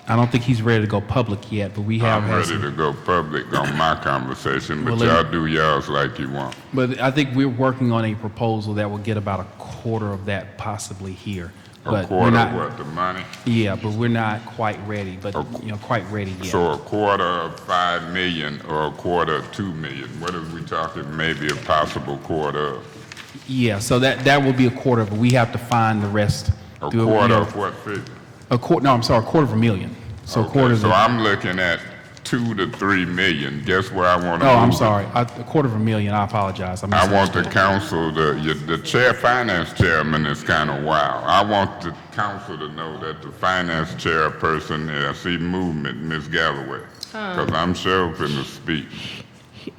I don't think he's ready to go public yet, but we have I'm had ready some, to go public on my conversation, but Well, y'all do y'all's like you want. but I think we're working on a proposal that will get about a quarter of that possibly here. A But we're quarter not, of what, the money? yeah, but we're not quite ready, but, quite ready yet. So a quarter of 5 million or a quarter of 2 million? What are we talking, maybe a possible quarter of? Yeah, so that will be a quarter, but we have to find the rest. A through, quarter of what figure? a quarter of a million. So a quarter Okay, of so the, I'm looking at 2 to 3 million. Guess where I want to oh, I'm move it? sorry, a quarter of a million, I apologize. I want the council, the chair, finance chairman is kind of wild. I want the council to know that the finance chairperson, I see movement, Ms. Galloway, because I'm sure finna speak.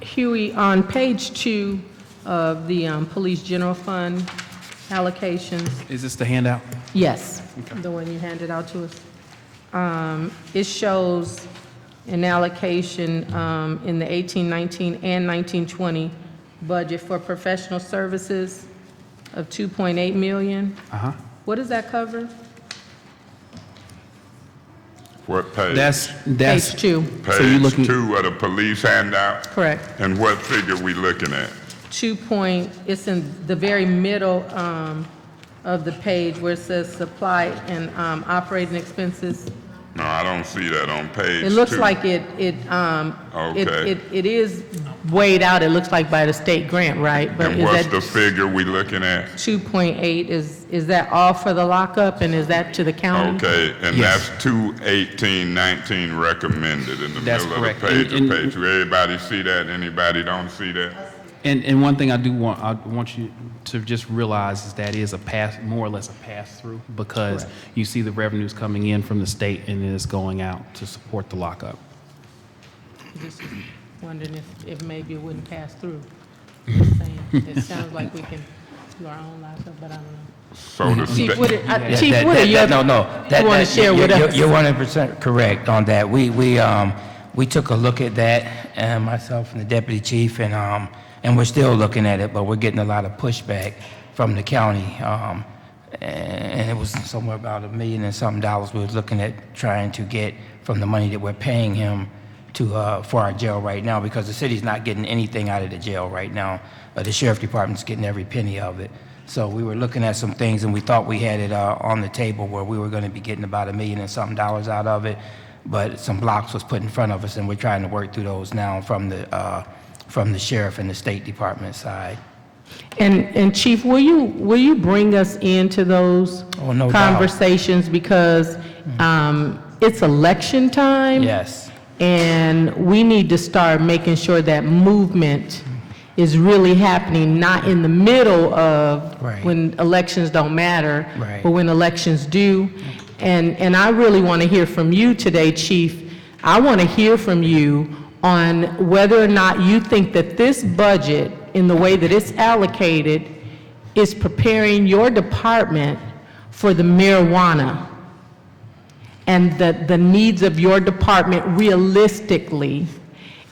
Huey, on page 2 of the Police General Fund allocations, Is this the handout? yes, the one you handed out to us, it shows an allocation in the 18-19 and 19-20 budget for professional services of $2.8 million. Uh-huh. What does that cover? What page? That's, Page 2, so you're looking- Page 2 of the police handout? correct. And what figure we looking at? It's in the very middle of the page where it says supply and operating expenses. No, I don't see that on page 2. It looks like it is weighed out, it looks like by the state grant, right? But And is what's that the figure we looking at? 2.8, is that all for the lockup, and is that to the county? Okay, and Yes. that's 21819 recommended in the That's middle correct. of the page. And- Page. Everybody see that? Anybody don't see that? And one thing I want you to just realize is that is more or less a pass-through, because you see the revenues coming in from the state and it is going out to support the lockup. Just wondering if maybe it wouldn't pass through. Just saying. It sounds like we can do our own lockup, but I don't know. So the Chief sta- Woodard, Chief Woodard, you want to share with us? You're 100% correct on that. We took a look at that, myself and the deputy chief, and we're still looking at it, but we're getting a lot of pushback from the county. And it was somewhere about $1 million and something we were looking at trying to get from the money that we're paying him for our jail right now, because the city's not getting anything out of the jail right now. The sheriff department's getting every penny of it. So we were looking at some things, and we thought we had it on the table where we were going to be getting about $1 million and something out of it, but some blocks was put in front of us, and we're trying to work through those now from the sheriff and the State Department side. And Chief, will you bring us into those Oh, no doubt. conversations, because it's election time? Yes. And we need to start making sure that movement is really happening, not in the middle of Right. when elections don't matter, Right. but when elections do. And I really want to hear from you today, Chief. I want to hear from you on whether or not you think that this budget, in the way that it's allocated, is preparing your department for the marijuana and the needs of your department realistically.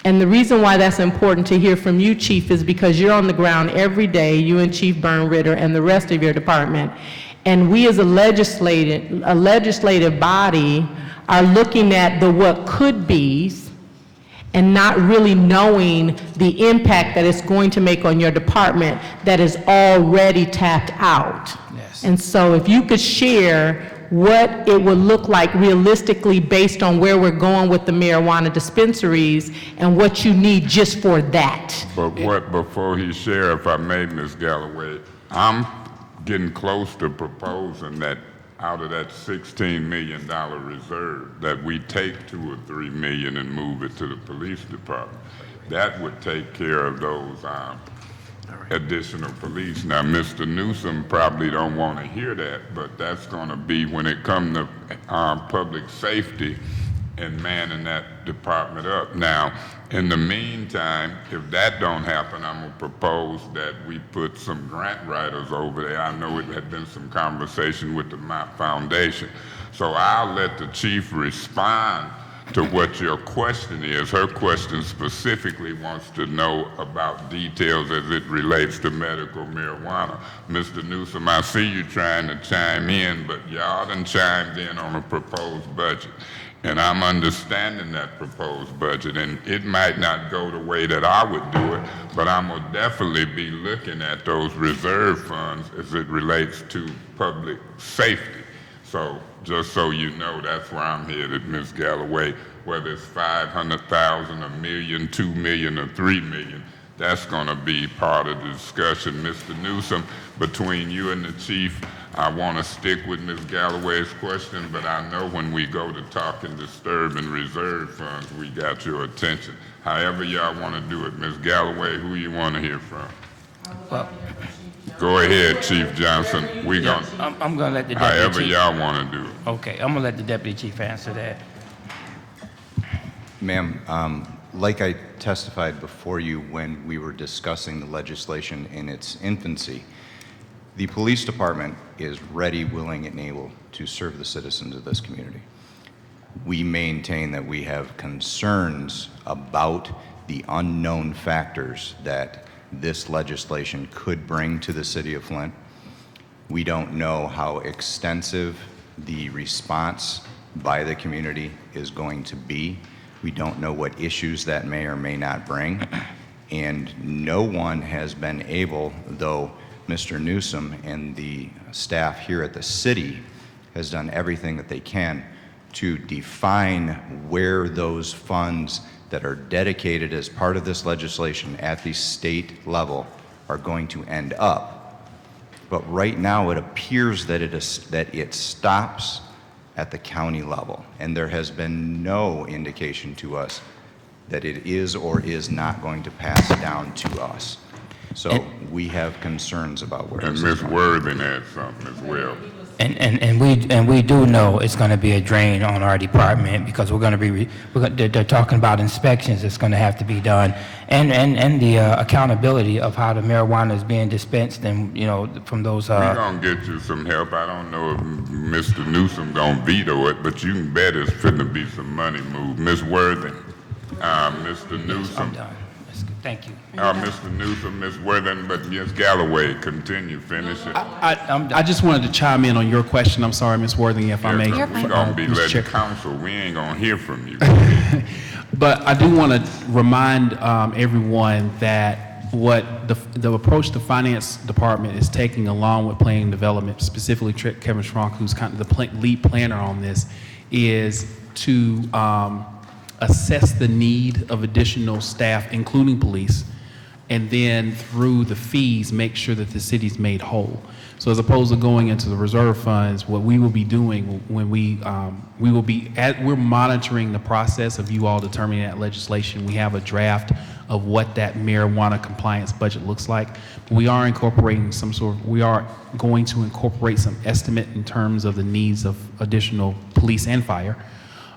And the reason why that's important to hear from you, Chief, is because you're on the ground every day, you and Chief Byrne-Ritter and the rest of your department. And we as a legislative body are looking at the what could be's and not really knowing the impact that it's going to make on your department that is already tapped out. Yes. And so if you could share what it would look like realistically based on where we're going with the marijuana dispensaries and what you need just for that. But what, before he share, if I may, Ms. Galloway, I'm getting close to proposing that out of that $16 million reserve, that we take $2 or $3 million and move it to the police department. That would take care of those additional police. Now, Mr. Newsom probably don't want to hear that, but that's going to be when it comes to public safety and manning that department up. Now, in the meantime, if that don't happen, I'm going to propose that we put some grant writers over there. I know it had been some conversation with the MAP Foundation. So I'll let the chief respond to what your question is. Her question specifically wants to know about details as it relates to medical marijuana. Mr. Newsom, I see you trying to chime in, but y'all done chimed in on a proposed budget. And I'm understanding that proposed budget, and it might not go the way that I would do it, but I'm gonna definitely be looking at those reserve funds as it relates to public safety. So just so you know, that's where I'm headed, Ms. Galloway. Whether it's 500,000, a million, 2 million, or 3 million, that's gonna be part of the discussion. Mr. Newsom, between you and the chief, I want to stick with Ms. Galloway's question, but I know when we go to talk and disturb and reserve funds, we got your attention. However y'all want to do it. Ms. Galloway, who you want to hear from? Well, Go ahead, Chief Johnson. I'm going to let the deputy However chief. y'all want to do it. Okay, I'm going to let the deputy chief answer that. Ma'am, like I testified before you when we were discussing the legislation in its infancy, the police department is ready, willing, and able to serve the citizens of this community. We maintain that we have concerns about the unknown factors that this legislation could bring to the city of Flint. We don't know how extensive the response by the community is going to be. We don't know what issues that may or may not bring. And no one has been able, though Mr. Newsom and the staff here at the city has done everything that they can to define where those funds that are dedicated as part of this legislation at the state level are going to end up. But right now it appears that it stops at the county level, and there has been no indication to us that it is or is not going to pass down to us. So we have concerns about where And this Ms. is going. Worthing had something as well. And we do know it's going to be a drain on our department because we're going to be they're talking about inspections that's going to have to be done, and the accountability of how the marijuana is being dispensed, and from those. We're gonna get you some help. I don't know if Mr. Newsom gonna veto it, but you can bet it's finna be some money moved. Ms. Worthing, Mr. I'm Newsom. done. That's good. Thank you. Mr. Newsom, Ms. Worthing, but Ms. Galloway, continue, finish it. I just wanted to chime in on your question. I'm sorry, Ms. Worthing, if I may. We're gonna be Mr. letting Chair. counsel, we ain't gonna hear from you. But I do want to remind everyone that what the approach the finance department is taking, along with planning development, specifically Kevin Schronk, who's kind of the lead planner on this, is to assess the need of additional staff, including police, and then through the fees, make sure that the city's made whole. So as opposed to going into the reserve funds, what we will be doing when we're monitoring the process of you all determining that legislation. We have a draft of what that marijuana compliance budget looks like. We are incorporating we are going to incorporate some estimate in terms of the needs of additional police and fire.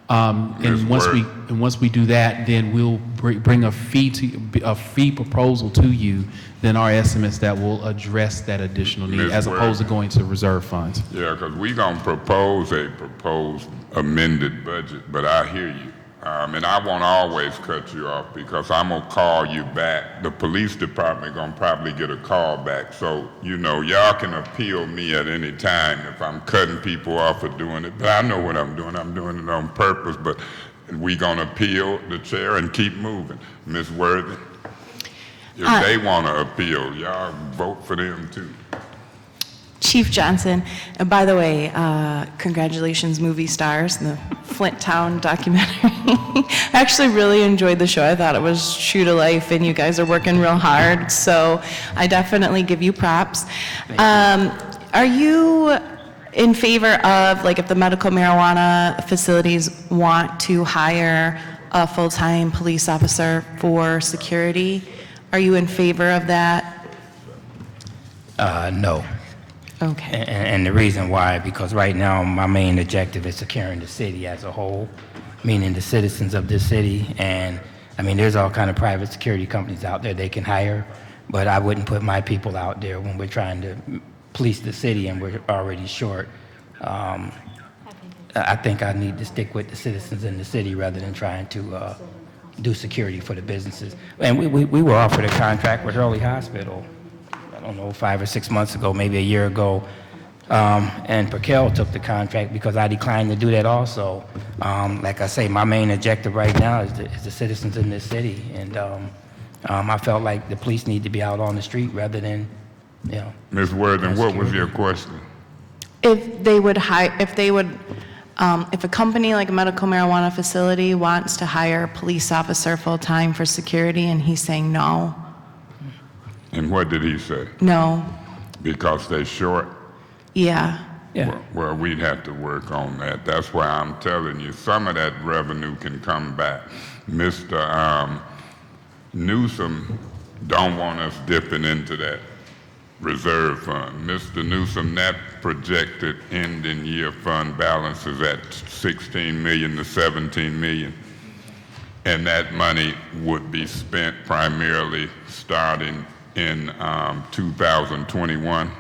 And once we do that, then we'll bring a fee proposal to you, then our estimates that will address that additional need, Ms. as opposed to Worthing. going to reserve funds. Yeah, because we gonna propose a proposed amended budget, but I hear you. And I won't always cut you off because I'm gonna call you back. The police department gonna probably get a call back. So, y'all can appeal me at any time if I'm cutting people off or doing it. But I know what I'm doing. I'm doing it on purpose, but we gonna appeal the chair and keep moving. Ms. Worthing, if they wanna appeal, y'all vote for them too. Chief Johnson, and by the way, congratulations, movie stars, in the Flint Town documentary. I actually really enjoyed the show. I thought it was true to life, and you guys are working real hard, so I definitely give you props. Are you in favor of, like, if the medical marijuana facilities want to hire a full-time police officer for security? Are you in favor of that? No. Okay. And the reason why, because right now my main objective is securing the city as a whole, meaning the citizens of this city. And I mean, there's all kind of private security companies out there they can hire, but I wouldn't put my people out there when we're trying to police the city and we're already short. I think I need to stick with the citizens in the city rather than trying to do security for the businesses. And we were offered a contract with Hurley Hospital, I don't know, 5 or 6 months ago, maybe a year ago, And Perkel took the contract because I declined to do that also. Like I say, my main objective right now is the citizens in this city. And I felt like the police need to be out on the street rather than, you know. Ms. Worthing, what was your question? If a company like a medical marijuana facility wants to hire a police officer full-time for security and he's saying no, And what did he say? no, Because they're short? yeah. Yeah. Well, we'd have to work on that. That's why I'm telling you, some of that revenue can come back. Mr. Newsom don't want us dipping into that reserve fund. Mr. Newsom, that projected ending year fund balance is at 16 million to 17 million. And that money would be spent primarily starting in 2021.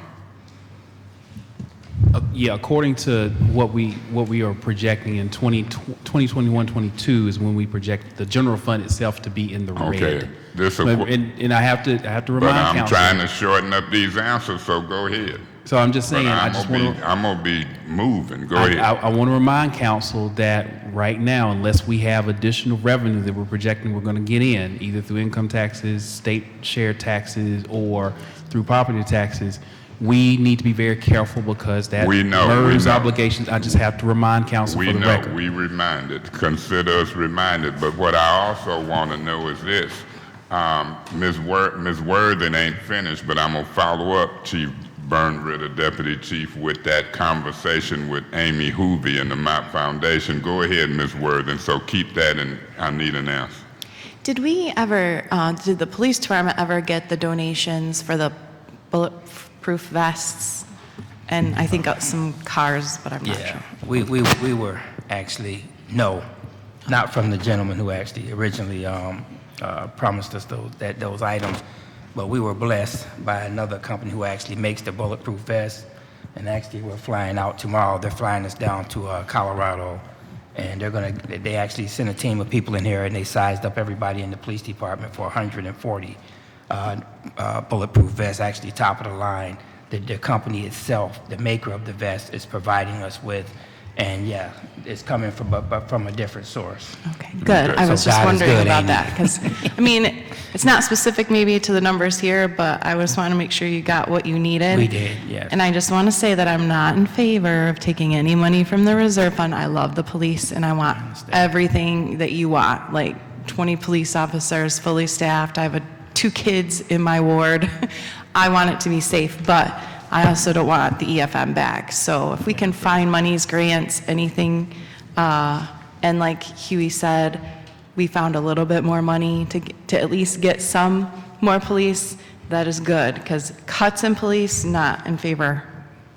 Yeah, according to what we are projecting in 2021-22 is when we project the general fund itself to be in the Okay, red. this And I have to but remind I'm council. trying to shorten up these answers, so go ahead. So I'm just But saying, I just want to. I'm gonna be moving. Go ahead. I want to remind council that right now, unless we have additional revenue that we're projecting we're going to get in, either through income taxes, state share taxes, or through property taxes, we need to be very careful because that We know. merges obligations. I just have to remind council We for the know, record. we reminded, consider us reminded, but what I also want to know is this. Ms. Worthing ain't finished, but I'm gonna follow up, Chief Burnritter, Deputy Chief, with that conversation with Amy Hoovey and the Mott Foundation. Go ahead, Ms. Worthing, so keep that, and I need an answer. Did we ever, did the police department ever get the donations for the bulletproof vests? And I think some cars, but I'm not Yeah, sure. we were actually, no, not from the gentleman who actually originally promised us those items, but we were blessed by another company who actually makes the bulletproof vests, and actually we're flying out tomorrow. They're flying us down to Colorado, and they actually sent a team of people in here, and they sized up everybody in the police department for 140 bulletproof vests, actually top of the line. The company itself, the maker of the vest, is providing us with, and yeah, it's coming from a different source. Okay, good. I So was just God is wondering good, about ain't that, because, I mean, it's not specific maybe to the numbers here, but I just want to make sure you got what you needed. We did, yes. And I just want to say that I'm not in favor of taking any money from the reserve fund. I love the police, and I want everything that you want, like 20 police officers, fully staffed. I have 2 kids in my ward. I want it to be safe, but I also don't want the EFM back. So if we can find monies, grants, anything, and like Huey said, we found a little bit more money to at least get some more police, that is good, because cuts in police, not in favor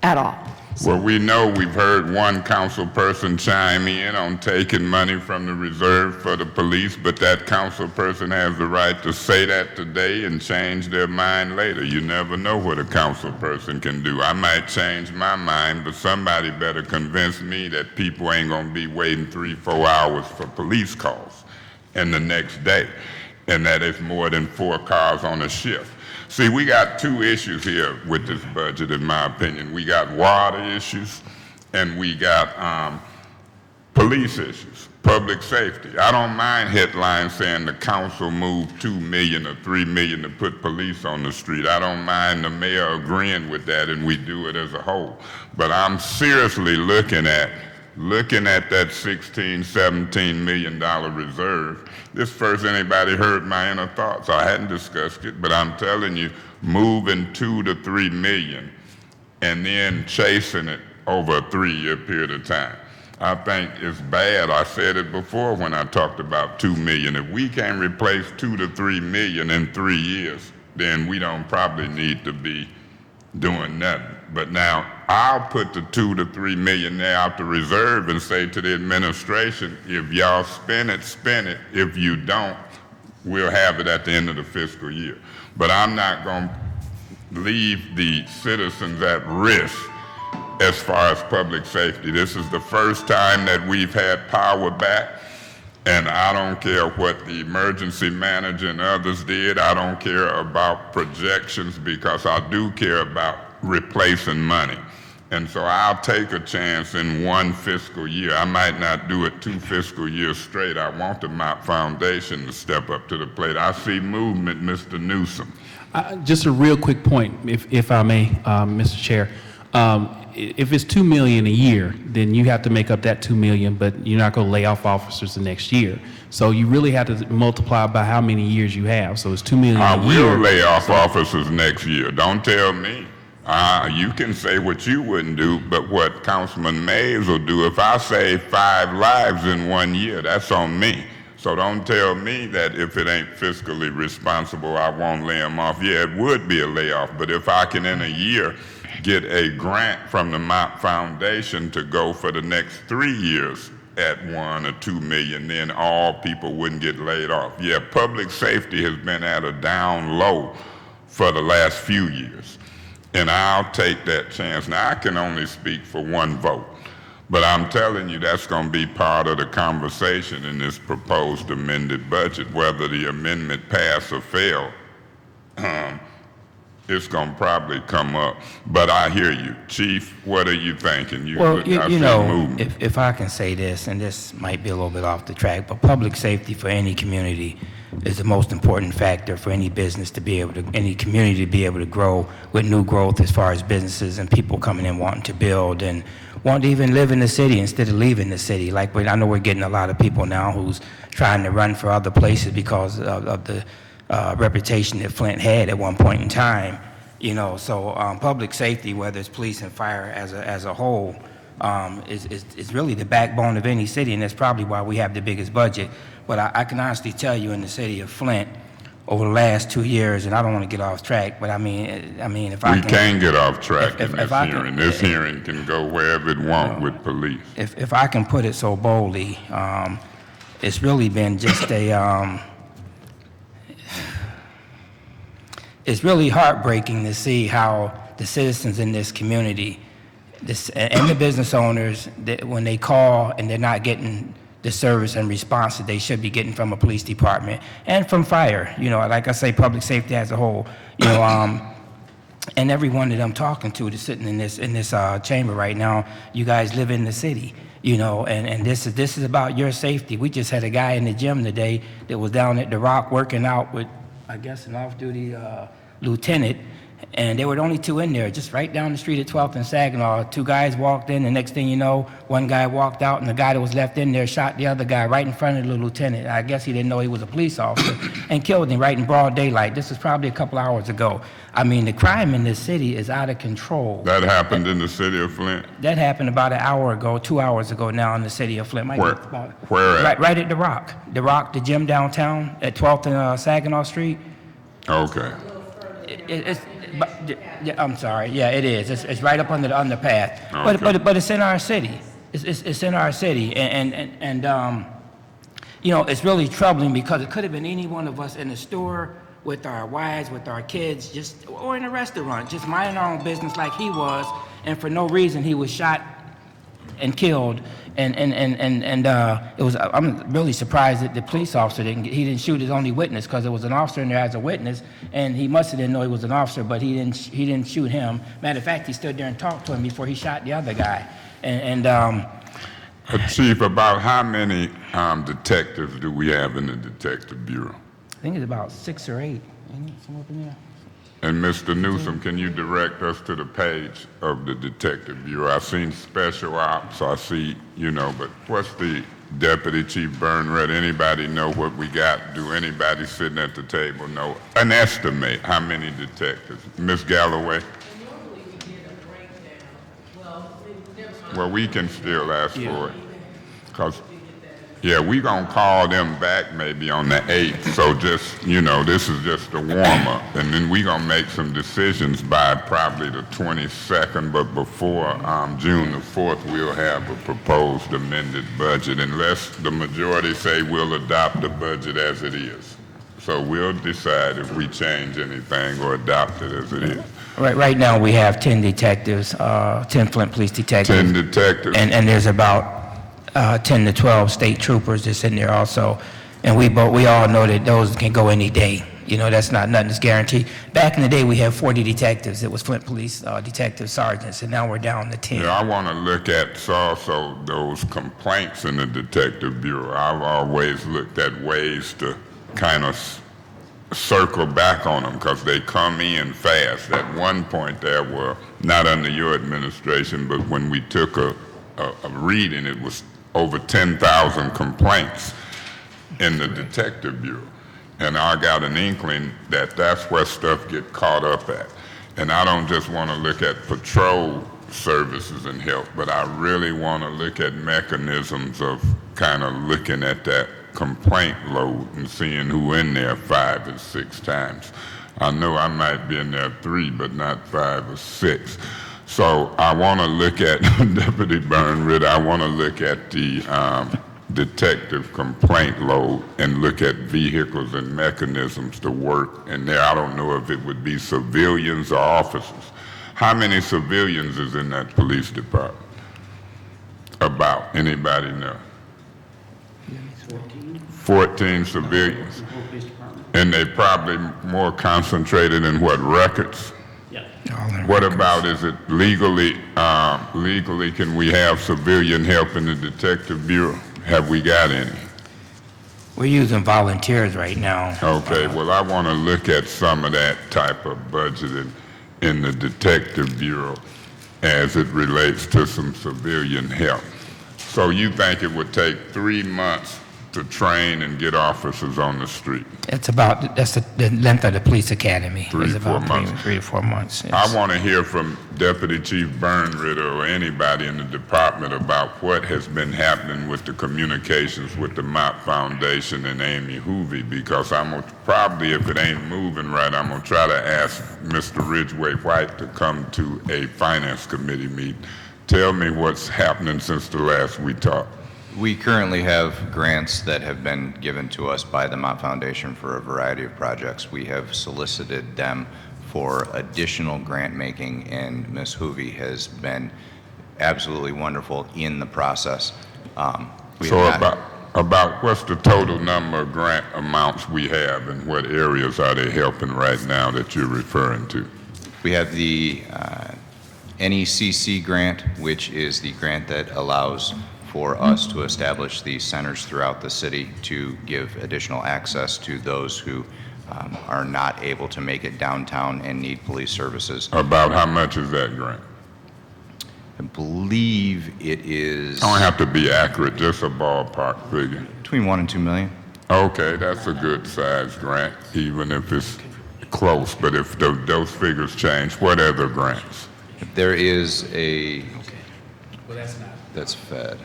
at all. Well, we know we've heard one council person chime in on taking money from the reserve for the police, but that council person has the right to say that today and change their mind later. You never know what a council person can do. I might change my mind, but somebody better convince me that people ain't gonna be waiting 3-4 hours for police calls and the next day, and that it's more than 4 cars on a shift. See, we got 2 issues here with this budget, in my opinion. We got water issues, and we got police issues, public safety. I don't mind headlines saying the council moved $2 million or $3 million to put police on the street. I don't mind the mayor agreeing with that, and we do it as a whole. But I'm seriously looking at that $16-17 million reserve. This first anybody heard my inner thoughts. I hadn't discussed it, but I'm telling you, moving $2 to $3 million and then chasing it over a 3-year period of time, I think it's bad. I said it before when I talked about $2 million. If we can replace $2 to $3 million in 3 years, then we don't probably need to be doing nothing. But now I'll put the $2 to $3 million there out the reserve and say to the administration, if y'all spend it, spend it. If you don't, we'll have it at the end of the fiscal year. But I'm not going to leave the citizens at risk as far as public safety. This is the first time that we've had power back. And I don't care what the emergency manager and others did. I don't care about projections, because I do care about replacing money. And so I'll take a chance in one fiscal year. I might not do it 2 fiscal years straight. I want the Mott Foundation to step up to the plate. I see movement, Mr. Newsom. Just a real quick point, if I may, Mr. Chair. If it's $2 million a year, then you have to make up that $2 million, but you're not going to lay off officers the next year. So you really have to multiply by how many years you have. So it's $2 million I a year. will lay off officers next year. Don't tell me. You can say what you wouldn't do, but what Councilman Mays will do, if I save 5 lives in 1 year, that's on me. So don't tell me that if it ain't fiscally responsible, I won't lay them off. Yeah, it would be a layoff, but if I can in a year get a grant from the Mott Foundation to go for the next 3 years at $1 or $2 million, then all people wouldn't get laid off. Yeah, public safety has been at a down low for the last few years, and I'll take that chance. Now, I can only speak for one vote, but I'm telling you that's going to be part of the conversation in this proposed amended budget, whether the amendment pass or fail. It's going to probably come up, but I hear you. Chief, what are you thinking? Well, I see you know, movement. if I can say this, and this might be a little bit off the track, but public safety for any community is the most important factor for any business to be able to, any community to be able to grow with new growth as far as businesses and people coming in wanting to build and want to even live in the city instead of leaving the city. Like, I know we're getting a lot of people now who's trying to run for other places because of the reputation that Flint had at one point in time, you know. So public safety, whether it's police and fire as a whole, is really the backbone of any city, and that's probably why we have the biggest budget. But I can honestly tell you, in the city of Flint, over the last 2 years, and I don't want to get off track, but I mean, if I We can get off track if in this I hearing. can- This hearing can go wherever it wants with police. if I can put it so boldly, it's really been just a, it's really heartbreaking to see how the citizens in this community, and the business owners, that when they call and they're not getting the service and response that they should be getting from a police department and from fire, you know, like I say, public safety as a whole, you know, and everyone that I'm talking to that's sitting in this chamber right now, you guys live in the city, you know, and this is about your safety. We just had a guy in the gym today that was down at the Rock working out with, I guess, an off-duty lieutenant, and there were only 2 in there, just right down the street at 12th and Saginaw. 2 guys walked in, the next thing you know, one guy walked out, and the guy that was left in there shot the other guy right in front of the lieutenant. I guess he didn't know he was a police officer, and killed him right in broad daylight. This was probably a couple hours ago. I mean, the crime in this city is out of control. That happened in the city of Flint? That happened about an hour ago, 2 hours ago now in the city of Flint. Where at? Right at the Rock. The Rock, the gym downtown at 12th and Saginaw Street. Okay. I'm sorry. Yeah, it is. It's right up under the underpath. Okay. But it's in our city. It's in our city, and you know, it's really troubling because it could have been any one of us in the store with our wives, with our kids, or in a restaurant, just minding our own business like he was, and for no reason he was shot and killed. And it was. I'm really surprised that the police officer didn't shoot his only witness, because there was an officer in there as a witness, and he must have didn't know he was an officer, but he didn't shoot him. Matter of fact, he stood there and talked to him before he shot the other guy. Chief, about how many detectives do we have in the Detective Bureau? I think it's about 6 or 8. Isn't it somewhere up in there? And Mr. Newsom, can you direct us to the page of the Detective Bureau? I've seen special ops, I see, you know, but what's the Deputy Chief Burnred? Anybody know what we got? Do anybody sitting at the table know? An estimate, how many detectives? Ms. Galloway? Normally we get a breakdown. Well, we can still ask for it. Because, yeah, we going to call them back maybe on the 8th. So just, you know, this is just a warm-up. And then we going to make some decisions by probably the 22nd. But before June the 4th, we'll have a proposed amended budget, unless the majority say we'll adopt the budget as it is. So we'll decide if we change anything or adopt it as it is. Right now we have 10 detectives, 10 Flint police detectives. 10 detectives. And there's about 10 to 12 state troopers that's in there also. And we all know that those can go any day. You know, that's not nothing that's guaranteed. Back in the day, we had 40 detectives. It was Flint Police detective sergeants, and now we're down to 10. Yeah, I want to look at also those complaints in the Detective Bureau. I've always looked at ways to kind of circle back on them because they come in fast. At one point there were, not under your administration, but when we took a reading, it was over 10,000 complaints in the Detective Bureau. And I got an inkling that that's where stuff get caught up at. And I don't just want to look at patrol services and help, but I really want to look at mechanisms of kind of looking at that complaint load and seeing who in there 5 or 6 times. I know I might be in there 3, but not 5 or 6. So I want to look at, Deputy Byrne-Ritter, I want to look at the detective complaint load and look at vehicles and mechanisms to work in there. I don't know if it would be civilians or officers. How many civilians is in that police department? About, anybody know? 14 civilians. And they probably more concentrated in what, records? What about, is it legally can we have civilian help in the Detective Bureau? Have we got any? We're using volunteers right now. Okay, well, I want to look at some of that type of budgeting in the Detective Bureau as it relates to some civilian help. So you think it would take 3 months to train and get officers on the street? It's about, that's the length of the police academy. 3 It's to 4 about months. 3 to 4 months. Yes. I want to hear from Deputy Chief Byrne-Ritter or anybody in the department about what has been happening with the communications with the Mott Foundation and Amy Hoovey, because I'm going to probably, if it ain't moving right, I'm going to try to ask Mr. Ridgway White to come to a finance committee meeting. Tell me what's happening since the last we talked. We currently have grants that have been given to us by the Mott Foundation for a variety of projects. We have solicited them for additional grant making, and Ms. Hoovey has been absolutely wonderful in the process. We So have not- about what's the total number of grant amounts we have, and what areas are they helping right now that you're referring to? We have the NECC grant, which is the grant that allows for us to establish these centers throughout the city to give additional access to those who are not able to make it downtown and need police services. About how much is that grant? I believe it is Don't have to be accurate, just a ballpark figure. between 1 and 2 million. Okay, that's a good size grant, even if it's close, but if those figures change, what other grants? There is a, Well, that's not. that's Fed.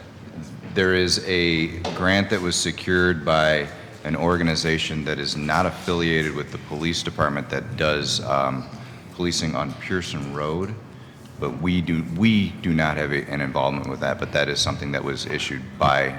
There is a grant that was secured by an organization that is not affiliated with the police department that does policing on Pearson Road, but we do not have an involvement with that, but that is something that was issued by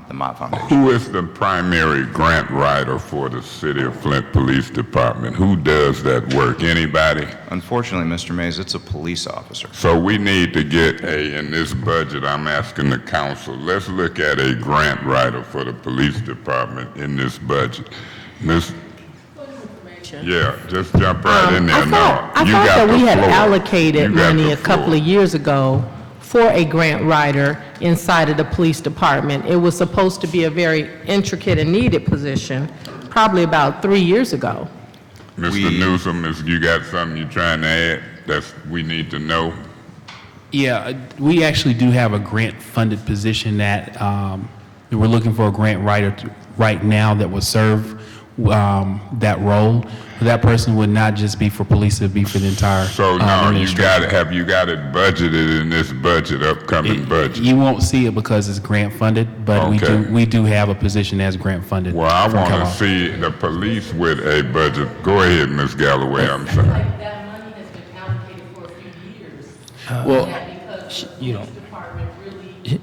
the Mott Foundation. Who is the primary grant writer for the City of Flint Police Department? Who does that work? Anybody? Unfortunately, Mr. Mays, it's a police officer. So we need to get in this budget, I'm asking the council, let's look at a grant writer for the police department in this budget. Miss, yeah, just jump right in there. I thought that we had allocated money a couple of years ago for a grant writer inside of the police department. It was supposed to be a very intricate and needed position, probably about 3 years ago. Mr. Newsom, you got something you're trying to add that we need to know? Yeah, we actually do have a grant-funded position that we're looking for a grant writer right now that will serve that role. That person would not just be for police, it'd be for the entire So now you administration. got it, have you got it budgeted in this budget, upcoming budget? You won't see it because it's grant-funded, but Okay. we do have a position as grant-funded. Well, I from want to Kellogg. see the police with a budget. Go ahead, Ms. Galloway, I'm sorry. That money has been allocated for a few years. Well, Because the you don't- police department really Yeah.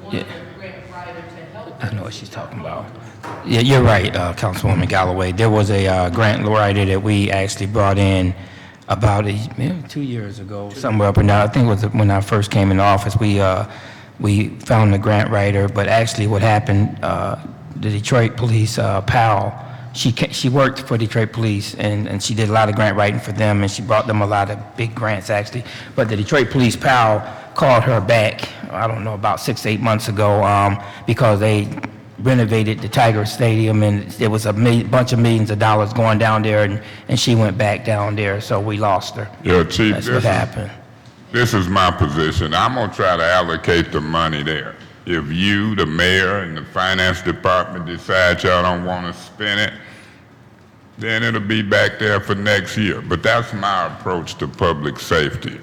wanted a grant writer to help. I know what she's talking about. Yeah, you're right, Councilwoman Galloway. There was a grant writer that we actually brought in about maybe 2 years ago, somewhere up and down. I think it was when I first came in office. We found the grant writer, but actually what happened, the Detroit police, Powell, she worked for Detroit Police, and she did a lot of grant writing for them, and she brought them a lot of big grants, actually. But the Detroit Police PAL called her back, I don't know, about 6 to 8 months ago, because they renovated the Tiger Stadium, and there was a bunch of millions of dollars going down there, and she went back down there, so we lost her. Yeah, Chief, That's what happened. This is my position. I'm going to try to allocate the money there. If you, the mayor, and the finance department decide y'all don't want to spend it, then it'll be back there for next year. But that's my approach to public safety.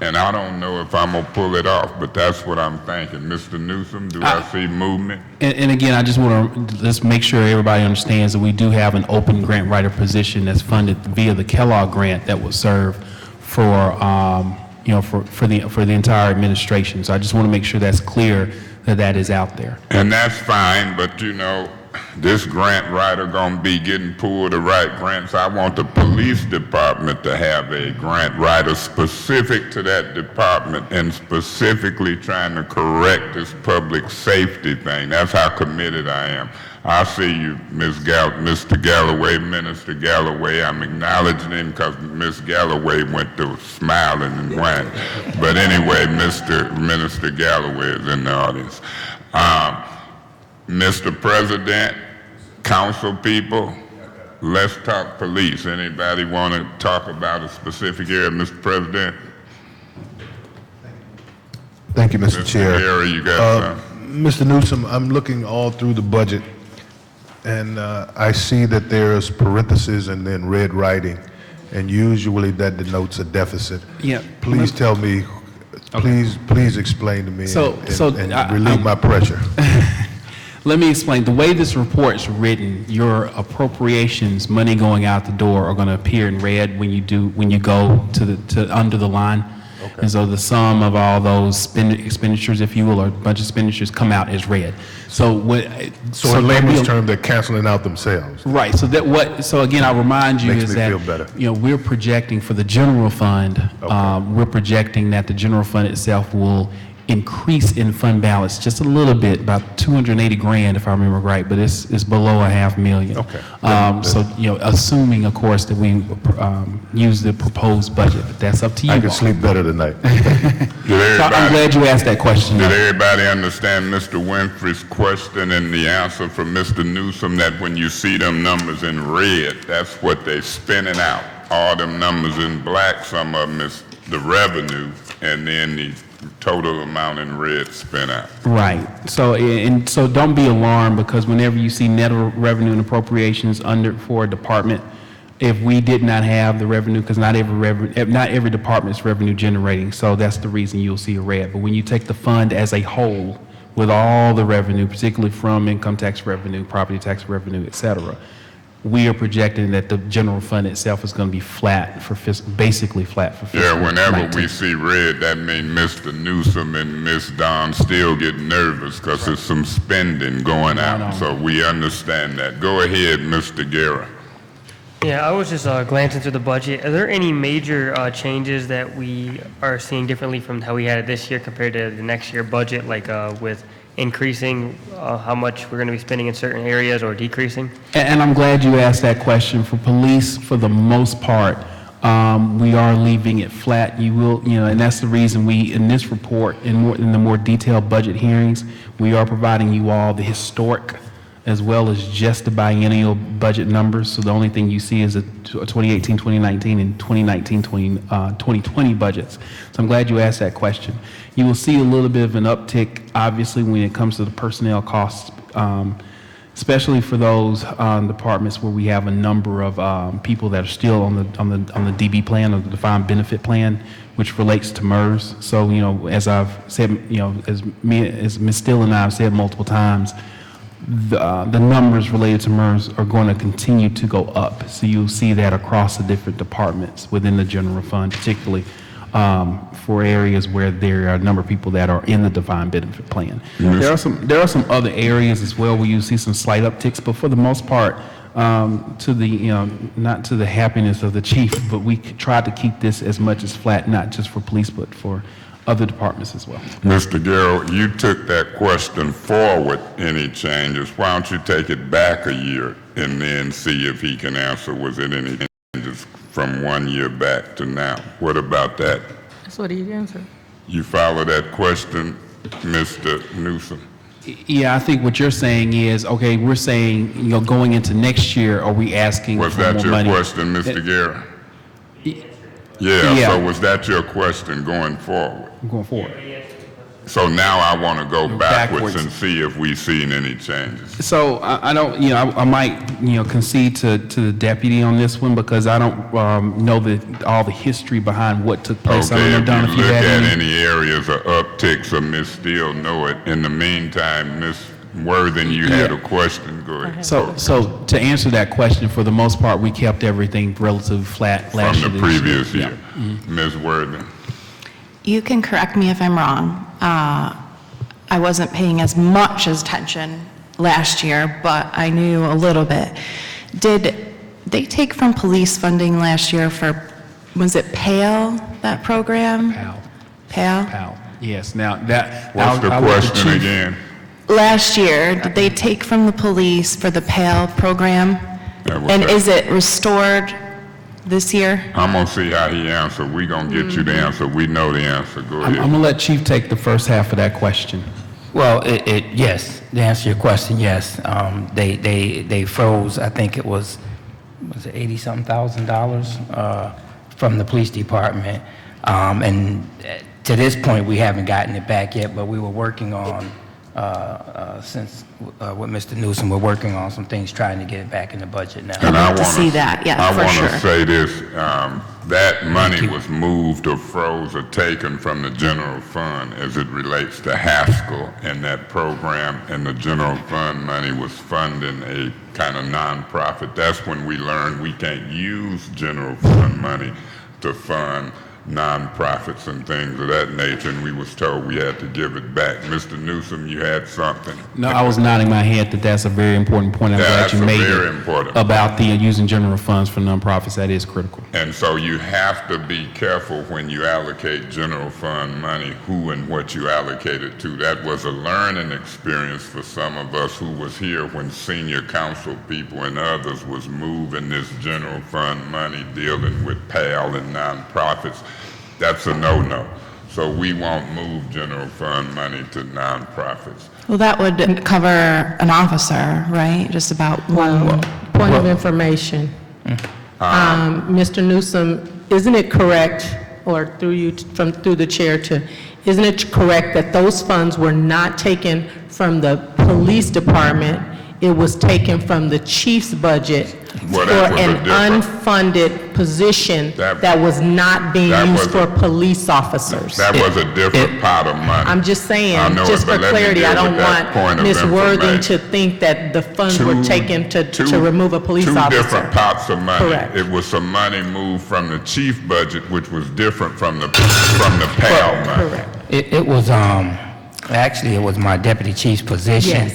And I don't know if I'm going to pull it off, but that's what I'm thinking. Mr. Newsom, do I see movement? And again, I just want to just make sure everybody understands that we do have an open grant writer position that's funded via the Kellogg grant that will serve for, for the entire administration. So I just want to make sure that's clear that that is out there. And that's fine, but this grant writer gonna be getting pulled to write grants. I want the police department to have a grant writer specific to that department and specifically trying to correct this public safety thing. That's how committed I am. I see you, Mr. Galloway, Minister Galloway. I'm acknowledging him because Ms. Galloway went to smiling and whining. But anyway, Minister Galloway is in the audience. Mr. President, council people, let's talk police. Anybody want to talk about a specific area, Mr. President? Thank you, Mr. Chair. Gary, you got some? Mr. Newsom, I'm looking all through the budget, and I see that there's parentheses and then red writing, and usually that denotes a deficit. Yeah. Please tell me, please explain to me and relieve my pressure. Let me explain. The way this report is written, your appropriations, money going out the door, are going to appear in red when you go to under the line. Okay. And so the sum of all those expenditures, if you will, or budget expenditures, come out as red. So in layman's terms, they're canceling out themselves. Right. So again, I'll remind you Makes is me that feel better. We're projecting for the general fund. Okay. We're projecting that the general fund itself will increase in fund balance just a little bit, about $280,000 if I remember right, but it's below $500,000. Okay. So assuming, of course, that we use the proposed budget, but that's up to you. I can sleep better tonight. So I'm glad you asked that question. Did everybody understand Mr. Winfrey's question and the answer from Mr. Newsom that when you see them numbers in red, that's what they're spinning out? All them numbers in black, some of them is the revenue, and then the total amount in red spin out. Right. So don't be alarmed, because whenever you see net revenue and appropriations for a department, if we did not have the revenue, because not every department is revenue generating, so that's the reason you'll see a red. But when you take the fund as a whole with all the revenue, particularly from income tax revenue, property tax revenue, et cetera, we are projecting that the general fund itself is going to be flat basically flat for fiscal 19. Yeah, whenever we see red, that means Mr. Newsom and Ms. Don still get nervous because there's some spending going out. So we understand that. Go ahead, Mr. Guerra. Yeah, I was just glancing through the budget. Are there any major changes that we are seeing differently from how we had it this year compared to the next year budget, like with increasing how much we're going to be spending in certain areas or decreasing? And I'm glad you asked that question. For police, for the most part, we are leaving it flat. And that's the reason we, in this report, in the more detailed budget hearings, we are providing you all the historic as well as just the biennial budget numbers. So the only thing you see is the 2018, 2019, and 2019, 2020 budgets. So I'm glad you asked that question. You will see a little bit of an uptick, obviously, when it comes to the personnel costs, especially for those departments where we have a number of people that are still on the DB plan, or the defined benefit plan, which relates to MERS. So, as I've said, as Ms. Still and I have said multiple times, the numbers related to MERS are going to continue to go up. So you'll see that across the different departments within the general fund, particularly for areas where there are a number of people that are in the defined benefit plan. Mm-hmm. There are some other areas as well where you see some slight upticks, but for the most part, to the not to the happiness of the chief, but we tried to keep this as much as flat, not just for police, but for other departments as well. Mr. Garrow, you took that question forward, any changes. Why don't you take it back a year and then see if he can answer, was it any changes from 1 year back to now? What about that? That's what he answered. You follow that question, Mr. Newsom? Yeah, I think what you're saying is, okay, we're saying, going into next year, are we asking Was for that more your money? question, Mr. Garrow? Yeah. Yeah, so was that your question going forward? Going forward. So now I want to go backwards Backwards. and see if we've seen any changes. So I don't, I might, concede to the deputy on this one because I don't know all the history behind what took place. I Okay, don't know, if Don, you if you look had at any. any areas of upticks or Ms. Steele know it. In the meantime, Ms. Worthing, you had a question, go ahead. So to answer that question, for the most part, we kept everything relatively flat last year. From the to this previous Yeah. year. Ms. Worthing? You can correct me if I'm wrong. I wasn't paying as much attention last year, but I knew a little bit. Did they take from police funding last year for, was it PAL, that program? PAL. PAL? Pal. Yes, now that. What's the I'll let question chief- again? Last year, did they take from the police for the PAL program? That was And that. is it restored this year? I'm gonna see how he answered. We gonna get you the answer. We know the answer. Go I'm ahead. gonna let Chief take the first half of that question. Well, yes, to answer your question, yes. They froze, I think it was it $80-something thousand from the police department. And to this point, we haven't gotten it back yet, but we were working on, with Mr. Newsom, we're working on some things, trying to get it back in the budget now. And I like to wanna- see that, yeah, for I sure. want to say this, that money was moved or froze or taken from the general fund as it relates to Haskell and that program, and the general fund money was funding a kind of nonprofit. That's when we learned we can't use general fund money to fund nonprofits and things of that nature, and we was told we had to give it back. Mr. Newsom, you had something? No, I was nodding my head that that's a very important point. I'm Yeah, glad that's you a made very it. important About the using general funds for nonprofits. That is critical. And so you have to be careful when you allocate general fund money, who and what you allocate it to. That was a learning experience for some of us who was here when senior council people and others was moving this general fund money, dealing with PAL and nonprofits. That's a no-no. So we won't move general fund money to nonprofits. Well, that would cover an officer, right? Just about one. Point of information. Mr. Newsom, isn't it correct, or through the chair isn't it correct that those funds were not taken from the police department? It was taken from the chief's budget Well, for that was a an different- unfunded position That- that was not being that used was for a- police officers. That was a different pot of money. I'm just saying, I know it, just but for let me clarity, I deal don't with that point want of Ms. Worthing information. to think that the funds were taken to remove a police Two officer. different pots of money. Correct. It was some money moved from the chief budget, which was different from the PAL money. Correct. It was, actually, it was my deputy chief's position.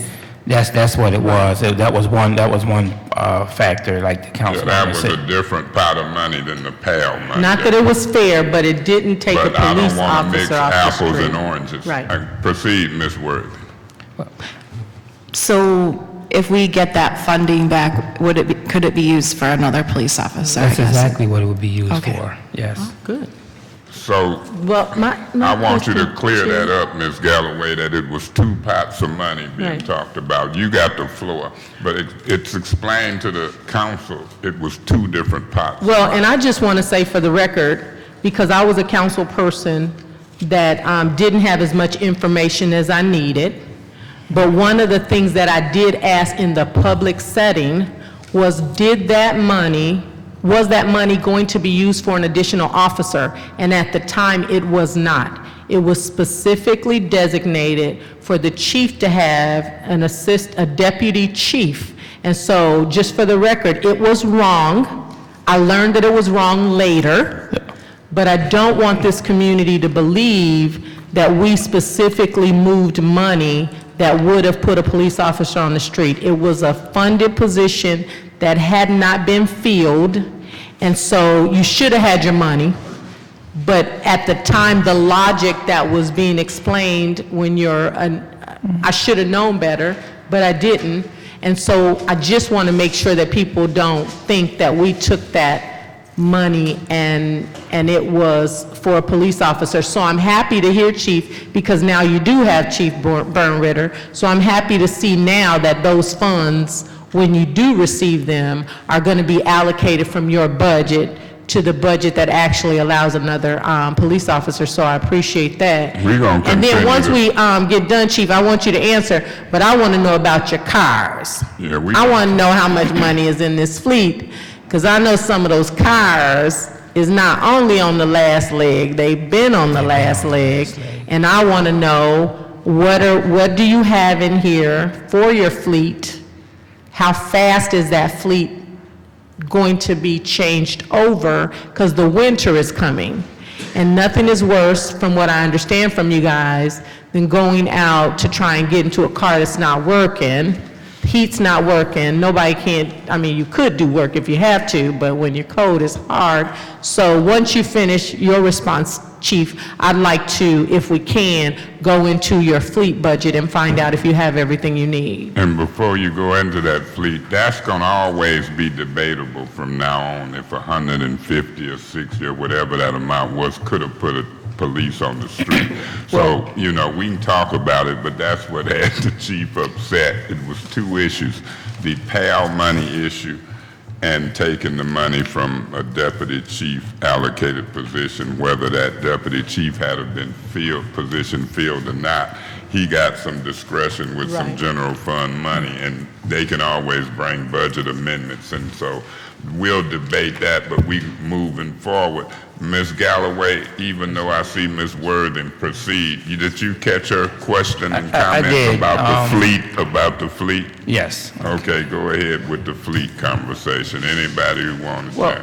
Yes. That's what it was. That was one factor, like the Yeah, councilman that was a said. different pot of money than the PAL money. Not that it was fair, but it didn't take a But I police don't want to mix officer off the apples street. and oranges. Right. Proceed, Ms. Worthy. So if we get that funding back, could it be used for another police officer? I That's guess? exactly what it would be used Okay. for, yes. Good. So Well, my I want you to question, clear Chair- that up, Ms. Galloway, that it was two pots of money being Right. talked about. You got the floor, but it's explained to the council, it was two different pots. Well, and I just want to say for the record, because I was a council person that didn't have as much information as I needed, but one of the things that I did ask in the public setting was, was that money going to be used for an additional officer? And at the time, it was not. It was specifically designated for the chief to have a deputy chief. And so, just for the record, it was wrong. I learned that it was wrong later, but I don't want this community to believe that we specifically moved money that would have put a police officer on the street. It was a funded position that had not been filled, and so you should have had your money. But at the time, the logic that was being explained when I should have known better, but I didn't. And so I just want to make sure that people don't think that we took that money and it was for a police officer. So I'm happy to hear, Chief, because now you do have Chief Bernritter. So I'm happy to see now that those funds, when you do receive them, are going to be allocated from your budget to the budget that actually allows another police officer, so I appreciate that. We're gonna And then continue once to- we get done, Chief, I want you to answer, but I want to know about your cars. Yeah, we- I want to know how much money is in this fleet, because I know some of those cars is not only on the last leg, they've been on the last leg, and I want to know what do you have in here for your fleet? How fast is that fleet going to be changed over, because the winter is coming. And nothing is worse, from what I understand from you guys, than going out to try and get into a car that's not working. Heat's not working, nobody can't, I mean, you could do work if you have to, but when you're cold, it's hard. So once you finish your response, Chief, I'd like to, if we can, go into your fleet budget and find out if you have everything you need. And before you go into that fleet, that's gonna always be debatable from now on, if 150 or 60 or whatever that amount was, could have put a police on the street. So, you know, we can talk about it, but that's what had the chief upset. It was two issues, the PAL money issue and taking the money from a deputy chief allocated position, whether that deputy chief had been position filled or not. He got some discretion with some Right. general fund money, and they can always bring budget amendments, and so we'll debate that, but we moving forward. Ms. Galloway, even though I see Ms. Worthing proceed, did you catch her question and I comment did, about the fleet? Yes. Okay, go ahead with the fleet conversation. Anybody who wants Well, that?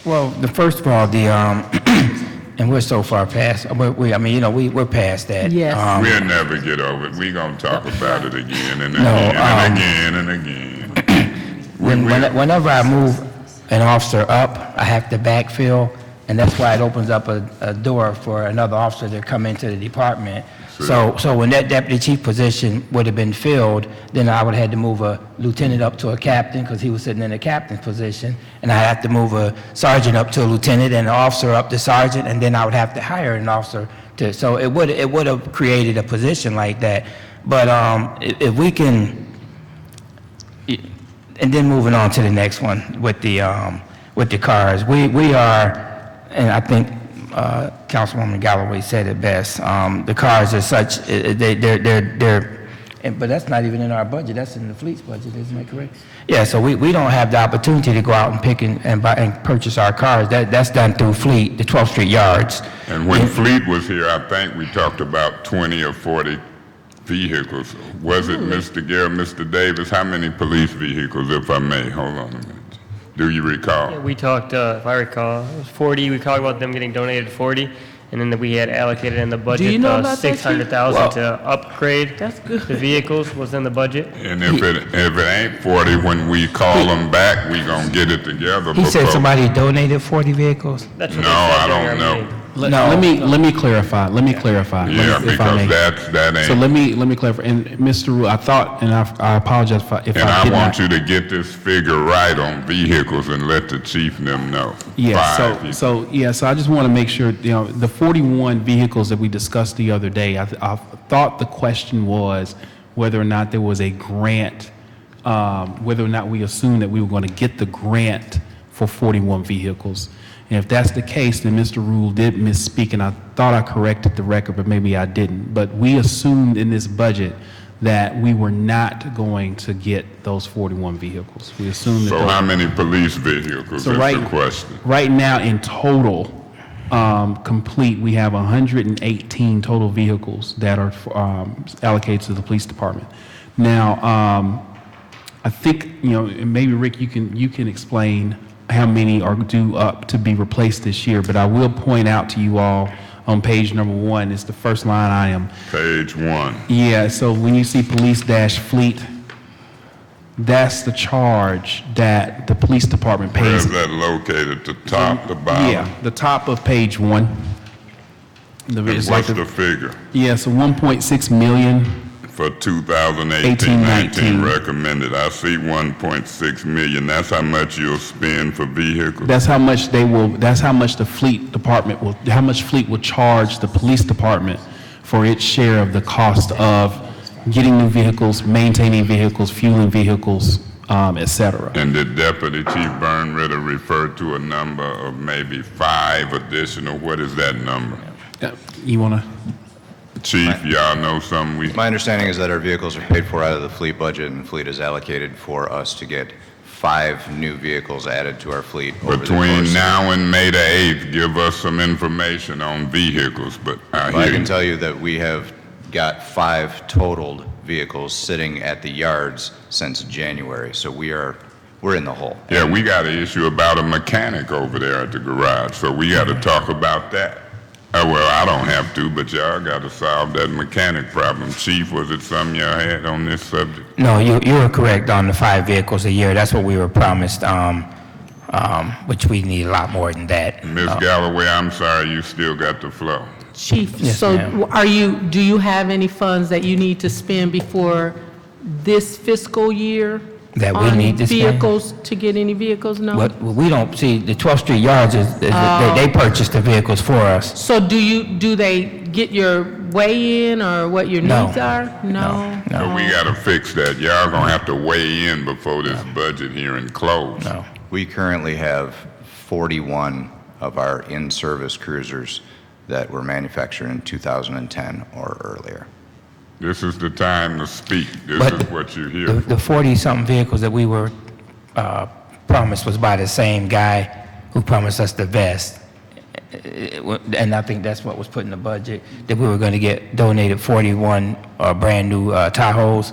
well, first of all, and we're so far past, we're past that. Yes. We'll never get over it. We're gonna talk about it again and No, again and again and again. Whenever I move an officer up, I have to backfill, and that's why it opens up a door for another officer to come into the department. So when that deputy chief position would have been filled, then I would have had to move a lieutenant up to a captain, because he was sitting in a captain's position, and I have to move a sergeant up to a lieutenant and an officer up to sergeant, and then I would have to hire an officer to, so it would have created a position like that. But if we can, and then moving on to the next one with the cars, we are, and I think Councilwoman Galloway said it best. The cars are such, but that's not even in our budget. That's in the fleet's budget, isn't that correct? Yeah, so we don't have the opportunity to go out and pick and buy and purchase our cars. That's done through Fleet, the 12th Street yards. And when Fleet was here, I think we talked about 20 or 40 vehicles. Was it Mr. Gare, Mr. Davis? How many police vehicles, if I may? Hold on a minute. Do you recall? Yeah, we talked, if I recall, it was 40. We talked about them getting donated 40, and then we had allocated in the budget you know about that, Chief? 600,000 to upgrade That's good. the vehicles was in the budget. And if it ain't 40, when we call them back, we gonna get it together. He said before- somebody donated 40 vehicls? That's what No, they said I during don't our know. meeting. Let me clarify. Yeah, if I may. because that ain't. So let me clarify. And Mr. Rule, I thought, and I apologize if And I I did want not. you to get this figure right on vehicles and let the chief and them know. Yeah, Five. so I just want to make sure, the 41 vehicles that we discussed the other day, I thought the question was whether or not there was a grant, whether or not we assumed that we were going to get the grant for 41 vehicles. And if that's the case, then Mr. Rule did misspeak, and I thought I corrected the record, but maybe I didn't. But we assumed in this budget that we were not going to get those 41 vehicles. We assumed that. So how many police vehicles So is right, the question? right now, in total, complete, we have 118 total vehicles that are allocated to the police department. Now, I think, and maybe Rick, you can explain how many are due up to be replaced this year, but I will point out to you all on page number 1, it's the first line item. Page 1. Yeah, so when you see police-fleet, that's the charge that the police department Where pays. is that located? The top, the bottom? Yeah, the top of page 1. And It's what's like the figure? yeah, so 1.6 million. For 2018-19 recommended, I see 1.6 million. That's how much you'll spend for vehicles. That's how much the fleet department will, how much fleet will charge the police department for its share of the cost of getting new vehicles, maintaining vehicles, fueling vehicles, et cetera. And did Deputy Chief Burnritter refer to a number of maybe 5 additional? What is that number? You wanna? Chief, y'all know something My understanding is that our vehicles are paid for out of the fleet budget, and fleet is allocated for us to get 5 new vehicles added to our fleet over the course. between now and May the 8th, give us some information on vehicles, but I I hear can you. tell you that we have got 5 totaled vehicles sitting at the yards since January, so we're in the hole. Yeah, we got an issue about a mechanic over there at the garage, so we got to talk about that. Well, I don't have to, but y'all got to solve that mechanic problem. Chief, was it something y'all had on this subject? No, you were correct on the 5 vehicles a year. That's what we were promised, which we need a lot more than that. Ms. Galloway, I'm sorry, you still got the floor. Chief, Yes, so ma'am. do you have any funds that you need to spend before this fiscal year? That we need to spend? On vehicles, to get any vehicles, no? What we don't see, the 12th Street Yards they purchased the vehicles for us. So do they get your weigh in or what your No. needs are? No. So we got to fix that. Y'all going to have to weigh in before this budget hearing closes. No. We currently have 41 of our in-service cruisers that were manufactured in 2010 or earlier. This is the time to speak. This But is what you hear. The 40-something vehicles that we were promised was by the same guy who promised us the vest. And I think that's what was put in the budget, that we were going to get donated 41 brand-new Tahoes,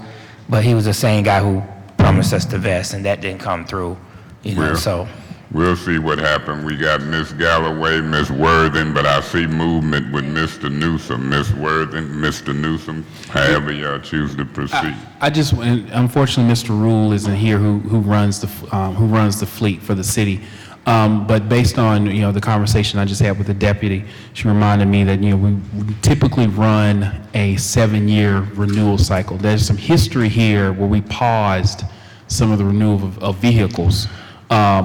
but he was the same guy who promised us the vest, and that didn't come through, Well, so. We'll see what happened. We got Ms. Galloway, Ms. Worthing, but I see movement with Mr. Newsom. Ms. Worthing, Mr. Newsom, however y'all choose to proceed. I just, unfortunately, Mr. Rule isn't here, who runs the fleet for the city. But based on, the conversation I just had with the deputy, she reminded me that, we typically run a 7-year renewal cycle. There's some history here where we paused some of the renewal of vehicles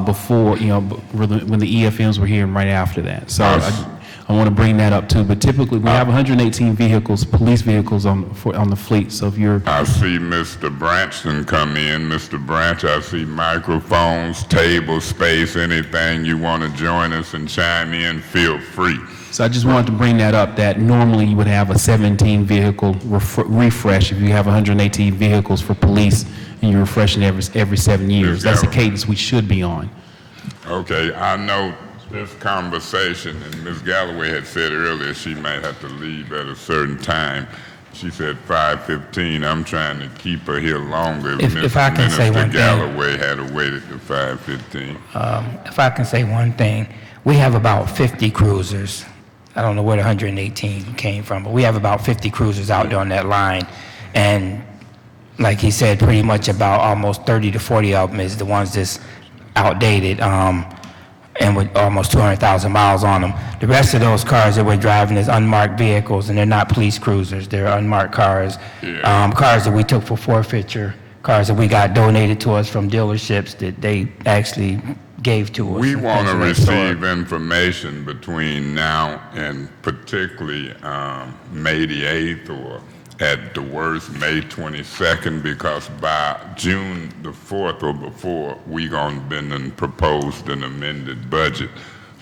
before, when the EFMs were here and right after that. So I want to bring that up too. But typically, we have 118 vehicles, police vehicles on the fleet. So if you're... I see Mr. Branchton come in. Mr. Branch, I see microphones, table space, anything you want to join us and chime in, feel free. So I just wanted to bring that up, that normally you would have a 17 vehicle refresh if you have 118 vehicles for police and you're refreshing every 7 years. That's the cadence we should be on. Okay, I know this conversation, and Ms. Galloway had said earlier she might have to leave at a certain time. She said 5:15. I'm trying to keep her here longer. If I can say one thing. Galloway had waited to 5:15. If I can say one thing, we have about 50 cruisers. I don't know where the 118 came from, but we have about 50 cruisers out there on that line. And like he said, pretty much about almost 30 to 40 of them is the ones that's outdated, and with almost 200,000 miles on them. The rest of those cars that we're driving is unmarked vehicles, and they're not police cruisers. They're unmarked cars, cars that we took for forfeiture, cars that we got donated to us from dealerships that they actually gave to us. We and want to things of that receive information between now and particularly May the 8th or at the worst May 22nd, because by June the 4th or before, we gonna been proposed an amended budget.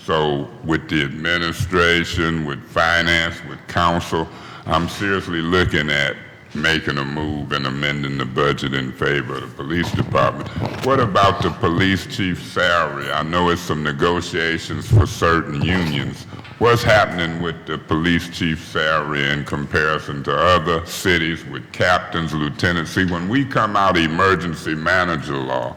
So with the administration, with finance, with council, I'm seriously looking at making a move and amending the budget in favor of the police department. What about the police chief's salary? I know it's some negotiations for certain unions. What's happening with the police chief's salary in comparison to other cities with captains, lieutenants? See, when we come out emergency manager law,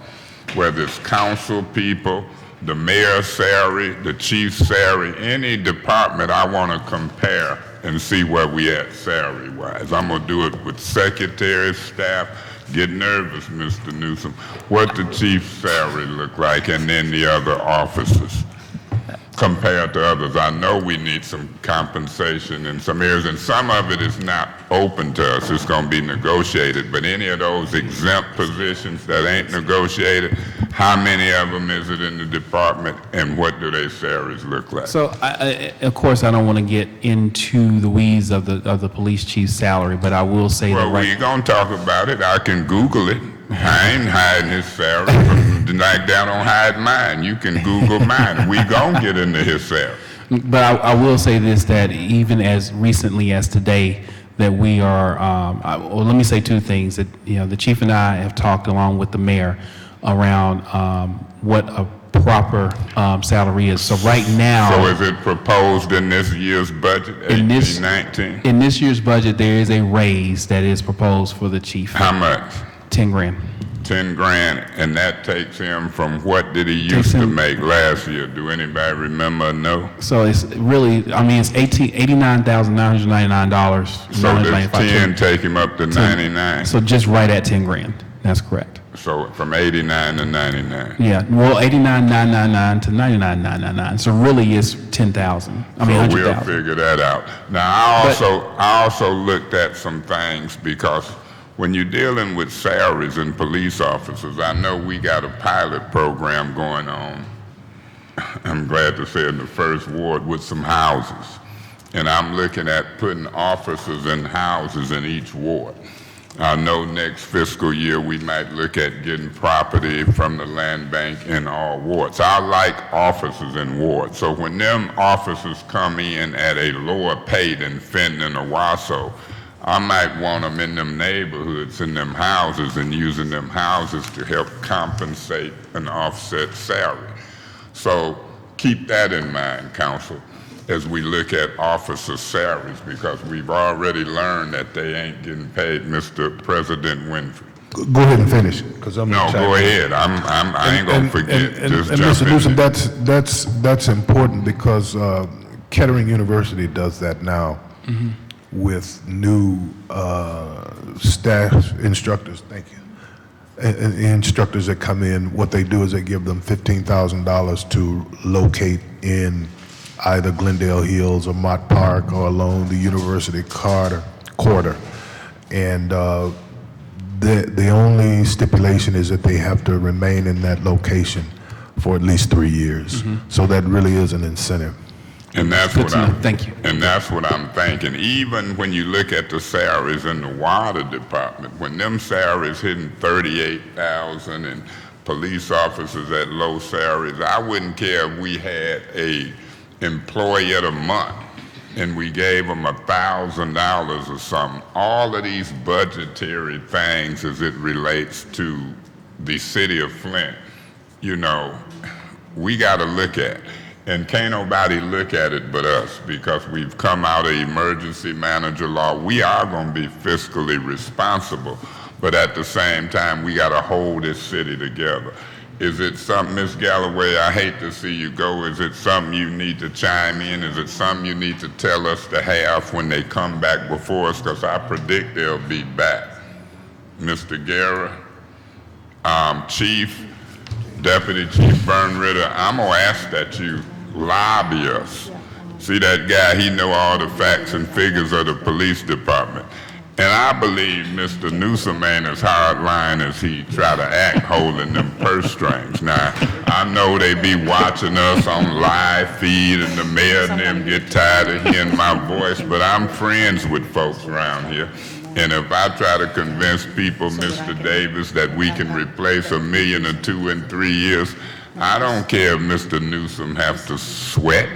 whether it's council people, the mayor's salary, the chief's salary, any department I want to compare and see where we at salary-wise. I'm going to do it with secretary, staff. Get nervous, Mr. Newsom. What the chief's salary look like, and then the other officers compared to others? I know we need some compensation in some areas, and some of it is not open to us. It's going to be negotiated. But any of those exempt positions that ain't negotiated, how many of them is it in the department, and what do their salaries look like? So, of course, I don't want to get into the weeds of the police chief's salary, but I will say that Well, we're going to talk about it. I can Google it. I ain't hiding his salary. Like that, don't hide mine. You can Google mine. We gonna get into his salary. But I will say this, that even as recently as today, that we are, well, let me say two things. That, you know, the chief and I have talked along with the mayor around what a proper salary is. So right now. So is it proposed in this year's budget, 18-19? In this year's budget, there is a raise that is proposed for the chief. How much? 10 grand. 10 grand, and that takes him from what did he used to make last year? Do anybody remember or know? So it's really, I mean, it's $89,999. So does 10 take him up to 99? So just right at 10 grand. That's correct. So from 89 to 99. Yeah, well, 89,999 to 99,999. So really it's 10,000. I mean, So 100,000. we'll figure that out. Now, I also looked at some things, because when you're dealing with salaries and police officers, I know we got a pilot program going on, I'm glad to say, in the first ward with some houses. And I'm looking at putting officers in houses in each ward. I know next fiscal year we might look at getting property from the land bank in all wards. I like officers in wards. So when them officers come in at a lower pay than Fenton or Wasso, I might want them in them neighborhoods, in them houses, and using them houses to help compensate an offset salary. So keep that in mind, Council, as we look at officer salaries, because we've already learned that they ain't getting paid, Mr. President Winfrey. Go ahead and finish, because I'm. No, go ahead. I ain't gonna forget. Just and jump Mr. in Newsom, there. that's important, because Kettering University does that now with new staff instructors. Thank you. And instructors that come in, what they do is they give them $15,000 to locate in either Glendale Hills or Mott Park or along the University corridor. And the only stipulation is that they have to remain in that location for at least 3 years. So that really is an incentive. And that's Good what to know. I'm. Thank you. And that's what I'm thinking. Even when you look at the salaries in the water department, when them salaries hitting 38,000 and police officers at low salaries, I wouldn't care if we had a employee of the month and we gave them $1,000 or something. All of these budgetary things as it relates to the city of Flint, you know, we got to look at. And can't nobody look at it but us, because we've come out of emergency manager law. We are going to be fiscally responsible, but at the same time, we got to hold this city together. Is it something, Ms. Galloway, I hate to see you go, is it something you need to chime in? Is it something you need to tell us to have when they come back before us? Because I predict they'll be back. Mr. Guerra, Chief, Deputy Chief Burnritter, I'm going to ask that you lobby us. See that guy, he know all the facts and figures of the police department. And I believe Mr. Newsom ain't as hardline as he try to act holding them purse strings. Now, I know they be watching us on live feed and the mayor and them get tired of hearing my voice, but I'm friends with folks around here. And if I try to convince people, Mr. Davis, that we can replace $1 million or $2 million in 3 years, I don't care if Mr. Newsom has to sweat,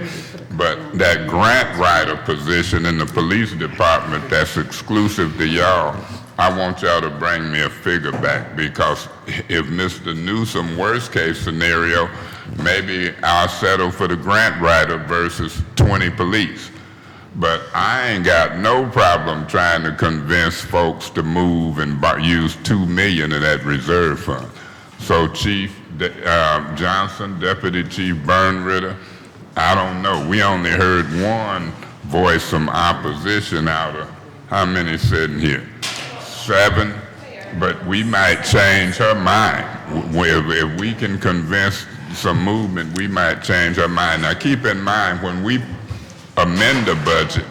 but that grant writer position in the police department that's exclusive to y'all, I want y'all to bring me a figure back, because if Mr. Newsom, worst case scenario, maybe I'll settle for the grant writer versus 20 police. But I ain't got no problem trying to convince folks to move and use $2 million of that reserve fund. So Chief Johnson, Deputy Chief Burnritter, I don't know. We only heard one voice some opposition out of how many sitting here? 7? but we might change her mind. If we can convince some movement, we might change her mind. Now, keep in mind, when we amend the budget,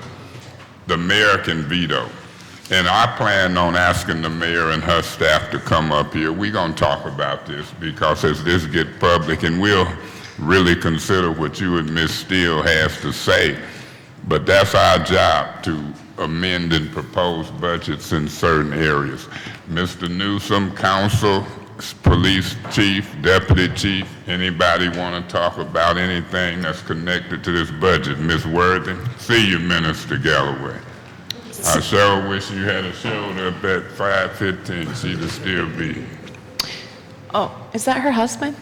the mayor can veto. And I plan on asking the mayor and her staff to come up here. We're going to talk about this, because as this gets public, and we'll really consider what you and Ms. Steele has to say, but that's our job, to amend and propose budgets in certain areas. Mr. Newsom, council, police chief, deputy chief, anybody want to talk about anything that's connected to this budget? Ms. Worthy? See you, Minister Galloway. I sure wish you had showed up at 5:15. She'd still be here. Oh, is that her husband?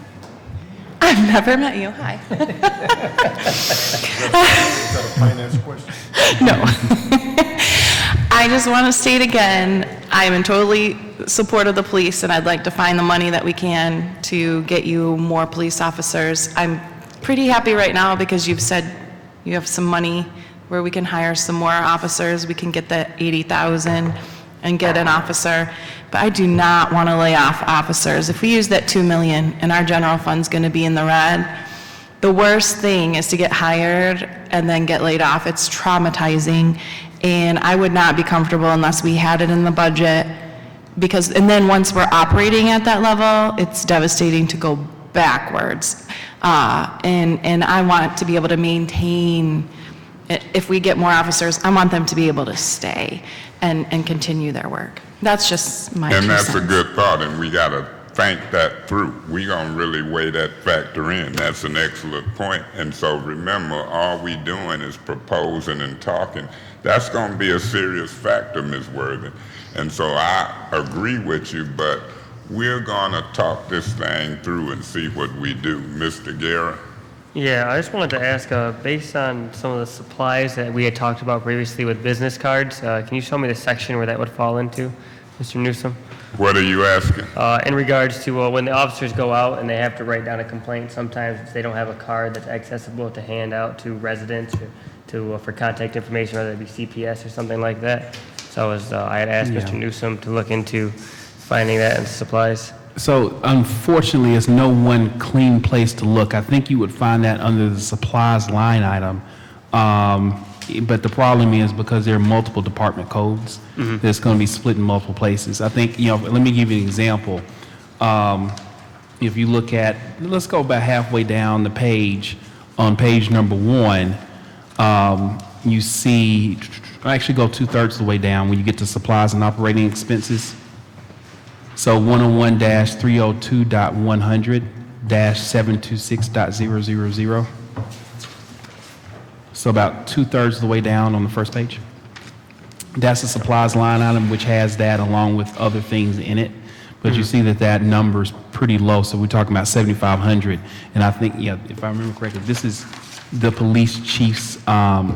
I've never met you. Hi. Is that a finance question? No. I just want to state again, I am in totally support of the police, and I'd like to find the money that we can to get you more police officers. I'm pretty happy right now because you've said you have some money where we can hire some more officers. We can get that 80,000 and get an officer. But I do not want to lay off officers. If we use that $2 million and our general fund's going to be in the red, the worst thing is to get hired and then get laid off. It's traumatizing, and I would not be comfortable unless we had it in the budget, because, and then once we're operating at that level, it's devastating to go backwards. And I want to be able to maintain, if we get more officers, I want them to be able to stay and continue their work. That's just my 2 And that's a cents. good thought, and we got to think that through. We're going to really weigh that factor in. That's an excellent point. And so remember, all we doing is proposing and talking. That's going to be a serious factor, Ms. Worthy. And so I agree with you, but we're going to talk this thing through and see what we do. Mr. Guerra? Yeah, I just wanted to ask, based on some of the supplies that we had talked about previously with business cards, can you show me the section where that would fall into, Mr. Newsom? What are you asking? In regards to when the officers go out and they have to write down a complaint, sometimes they don't have a card that's accessible to hand out to residents or to for contact information, whether it be CPS or something like that. So I had asked Mr. Newsom to look into finding that in supplies. So unfortunately, it's no one clean place to look. I think you would find that under the supplies line item. But the problem is, because there are multiple department codes, that's going to be split in multiple places. I think, let me give you an example. If you look at, let's go about halfway down the page, on page number 1, you see, actually go 2/3 of the way down when you get to supplies and operating expenses. So 101-302.100-726.000. So about 2/3 of the way down on the first page. That's the supplies line item, which has that along with other things in it. But you see that number's pretty low. So we're talking about 7,500. And I think, if I remember correctly, this is the police chief's, the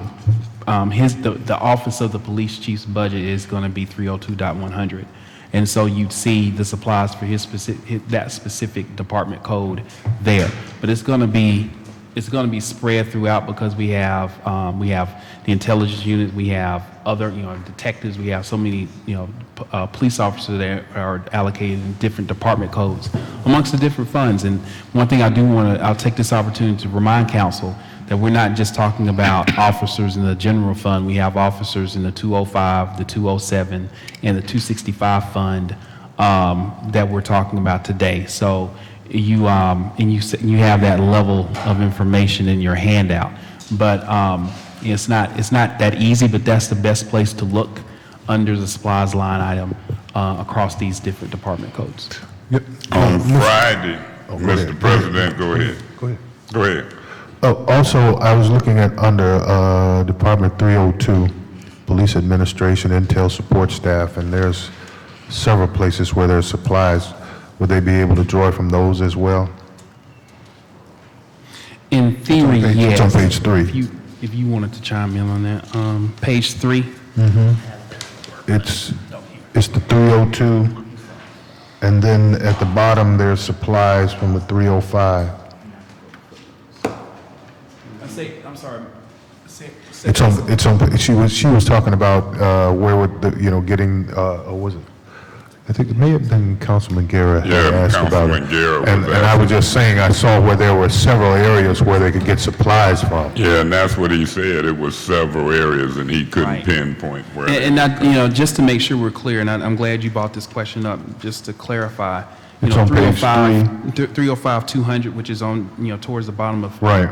office of the police chief's budget is going to be 302.100. And so you'd see the supplies for that specific department code there. But it's going to be spread throughout, because we have the intelligence unit, we have other detectives, we have so many police officers that are allocated in different department codes amongst the different funds. And one thing I'll take this opportunity to remind council that we're not just talking about officers in the general fund. We have officers in the 205, the 207, and the 265 fund that we're talking about today. So you have that level of information in your handout. But it's not that easy, but that's the best place to look under the supplies line item across these different department codes. Yep. On Friday, go Mr. ahead. President, go ahead. Go ahead. Go ahead. Oh, also, I was looking at under Department 302, Police Administration, Intel Support Staff, and there's several places where there's supplies. Would they be able to draw from those as well? In theory, yes. It's on page 3. If you wanted to chime in on that, page 3. It's the 302, and then at the bottom, there's supplies from the 305. I'm sorry. It's on, she was talking about where would getting, was it? I think it may have been Councilman Guerra had Yeah, asked about it. Councilman Guerra was And I was just saying, I saw where there were several areas where they could get supplies from. Yeah, and that's what he said. It was several areas, and he couldn't Right. pinpoint where. And just to make sure we're clear, and I'm glad you brought this question up, just to clarify, It's on page 305-200, which is on, towards the bottom of. Right.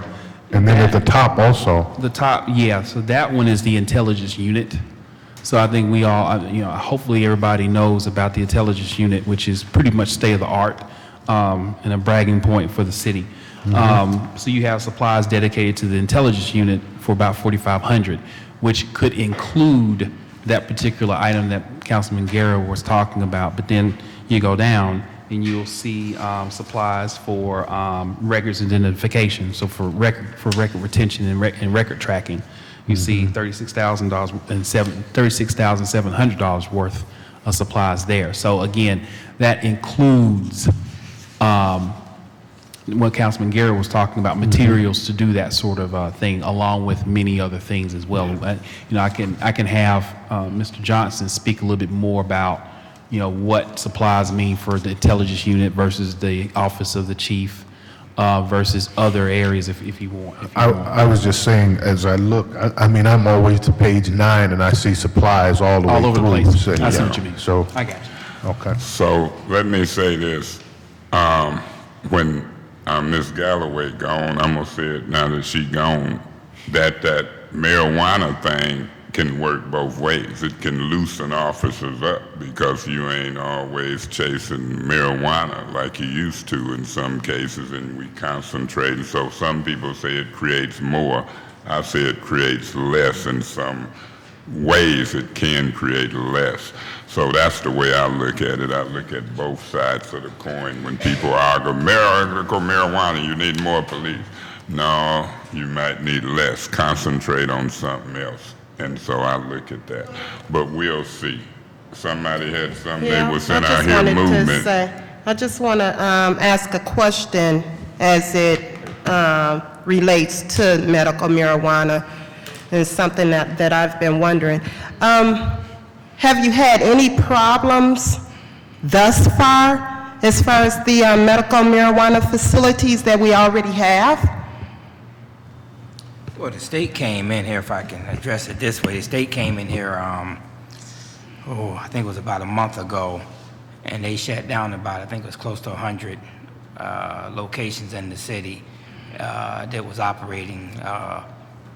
And then at the top also, The top, yeah, so that one is the intelligence unit. So I think we all, hopefully everybody knows about the intelligence unit, which is pretty much state-of-the-art, and a bragging point for the city. So you have supplies dedicated to the intelligence unit for about 4,500, which could include that particular item that Councilman Guerra was talking about. But then you go down and you'll see supplies for records identification, so for record retention and record tracking. You see $36,000 and $36,700 worth of supplies there. So again, that includes what Councilman Guerra was talking about, materials to do that sort of thing, along with many other things as well. I can have Mr. Johnson speak a little bit more about what supplies mean for the intelligence unit versus the office of the chief versus other areas if you want. I was just saying, as I look, I mean, I'm always to page 9 and I see supplies all the way All over the through place. city. I see what you mean. So, I got you. okay. So let me say this. When Miss Galloway gone, I'm going to say it now that she gone, that marijuana thing can work both ways. It can loosen officers up because you ain't always chasing marijuana like you used to in some cases, and we concentrate. And so some people say it creates more. I say it creates less. In some ways it can create less. So that's the way I look at it. I look at both sides of the coin. When people argue, marijuana, you need more police. No, you might need less. Concentrate on something else. And so I look at that. But we'll see. Somebody had something, they was in our here movement. I just want to ask a question as it relates to medical marijuana. It's something that I've been wondering. Have you had any problems thus far as the medical marijuana facilities that we already have? Well, the state came in here, if I can address it this way, the state came in here, I think it was about a month ago, and they shut down about, I think it was close to 100 locations in the city that was operating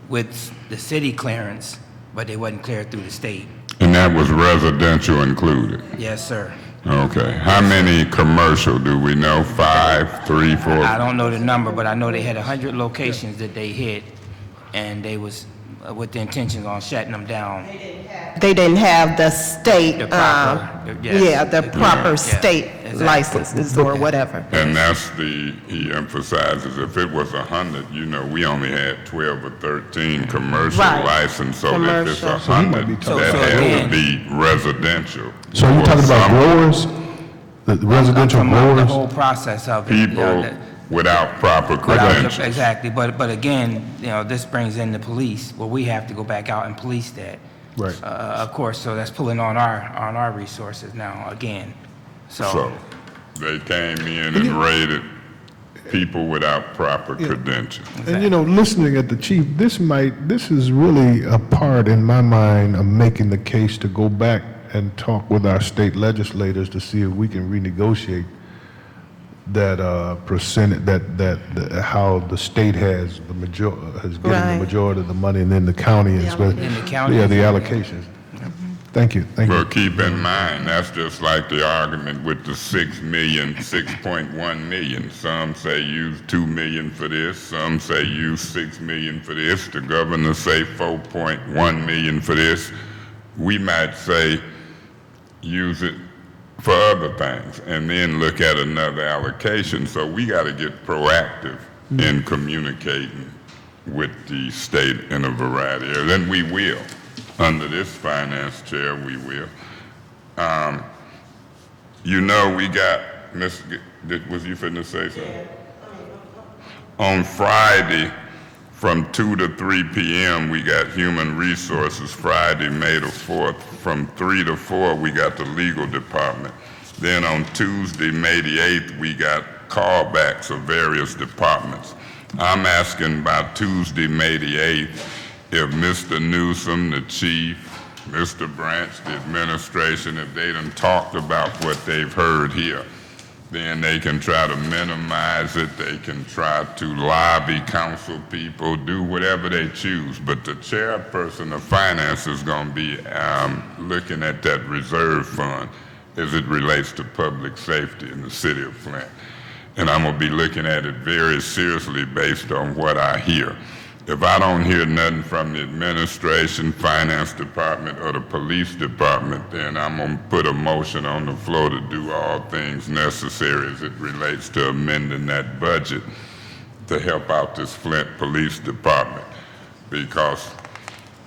with the city clearance, but they wasn't cleared through the state. And that was residential included? Yes, sir. Okay. How many commercial do we know? 5, 3, 4? I don't know the number, but I know they had 100 locations that they hit, and they was with the intentions on shutting them down. They didn't have the state, The proper, yes. the proper state exactly. licenses or whatever. And that's he emphasizes, if it was 100, we only had 12 or 13 commercial Right. licenses, so if it's Commercial. 100, So that has again- to be residential. So you're talking about growers, the residential I'm talking about the growers? whole process of it. People without proper Without credentials. exactly, but again, this brings in the police, where we have to go back out and police that. Right. Of course, so that's pulling on our resources now again. So they came in and raided people without proper credentials. And listening at the chief, this is really a part in my mind of making the case to go back and talk with our state legislators to see if we can renegotiate that percentage, how the state has given Right. the majority of the money, and then the county as well. And the county. Yeah, the allocations. Thank you. But keep in mind, that's just like the argument with the 6 million, 6.1 million. Some say use 2 million for this, some say use 6 million for this. The governor say 4.1 million for this. We might say use it for other things, and then look at another allocation. So we got to get proactive in communicating with the state in a variety of areas, and we will. Under this finance chair, we will. We got, was you finna say something? On Friday, From 2 to 3 p.m., we got Human Resources Friday, May the 4th. From 3 to 4, we got the Legal Department. Then on Tuesday, May the 8th, we got callbacks of various departments. I'm asking by Tuesday, May the 8th, if Mr. Newsom, the chief, Mr. Branch, the administration, if they done talked about what they've heard here, then they can try to minimize it, they can try to lobby council people, do whatever they choose. But the chairperson of finance is going to be looking at that reserve fund as it relates to public safety in the city of Flint. And I'm going to be looking at it very seriously based on what I hear. If I don't hear nothing from the administration, finance department, or the police department, then I'm going to put a motion on the floor to do all things necessary as it relates to amending that budget to help out this Flint Police Department, because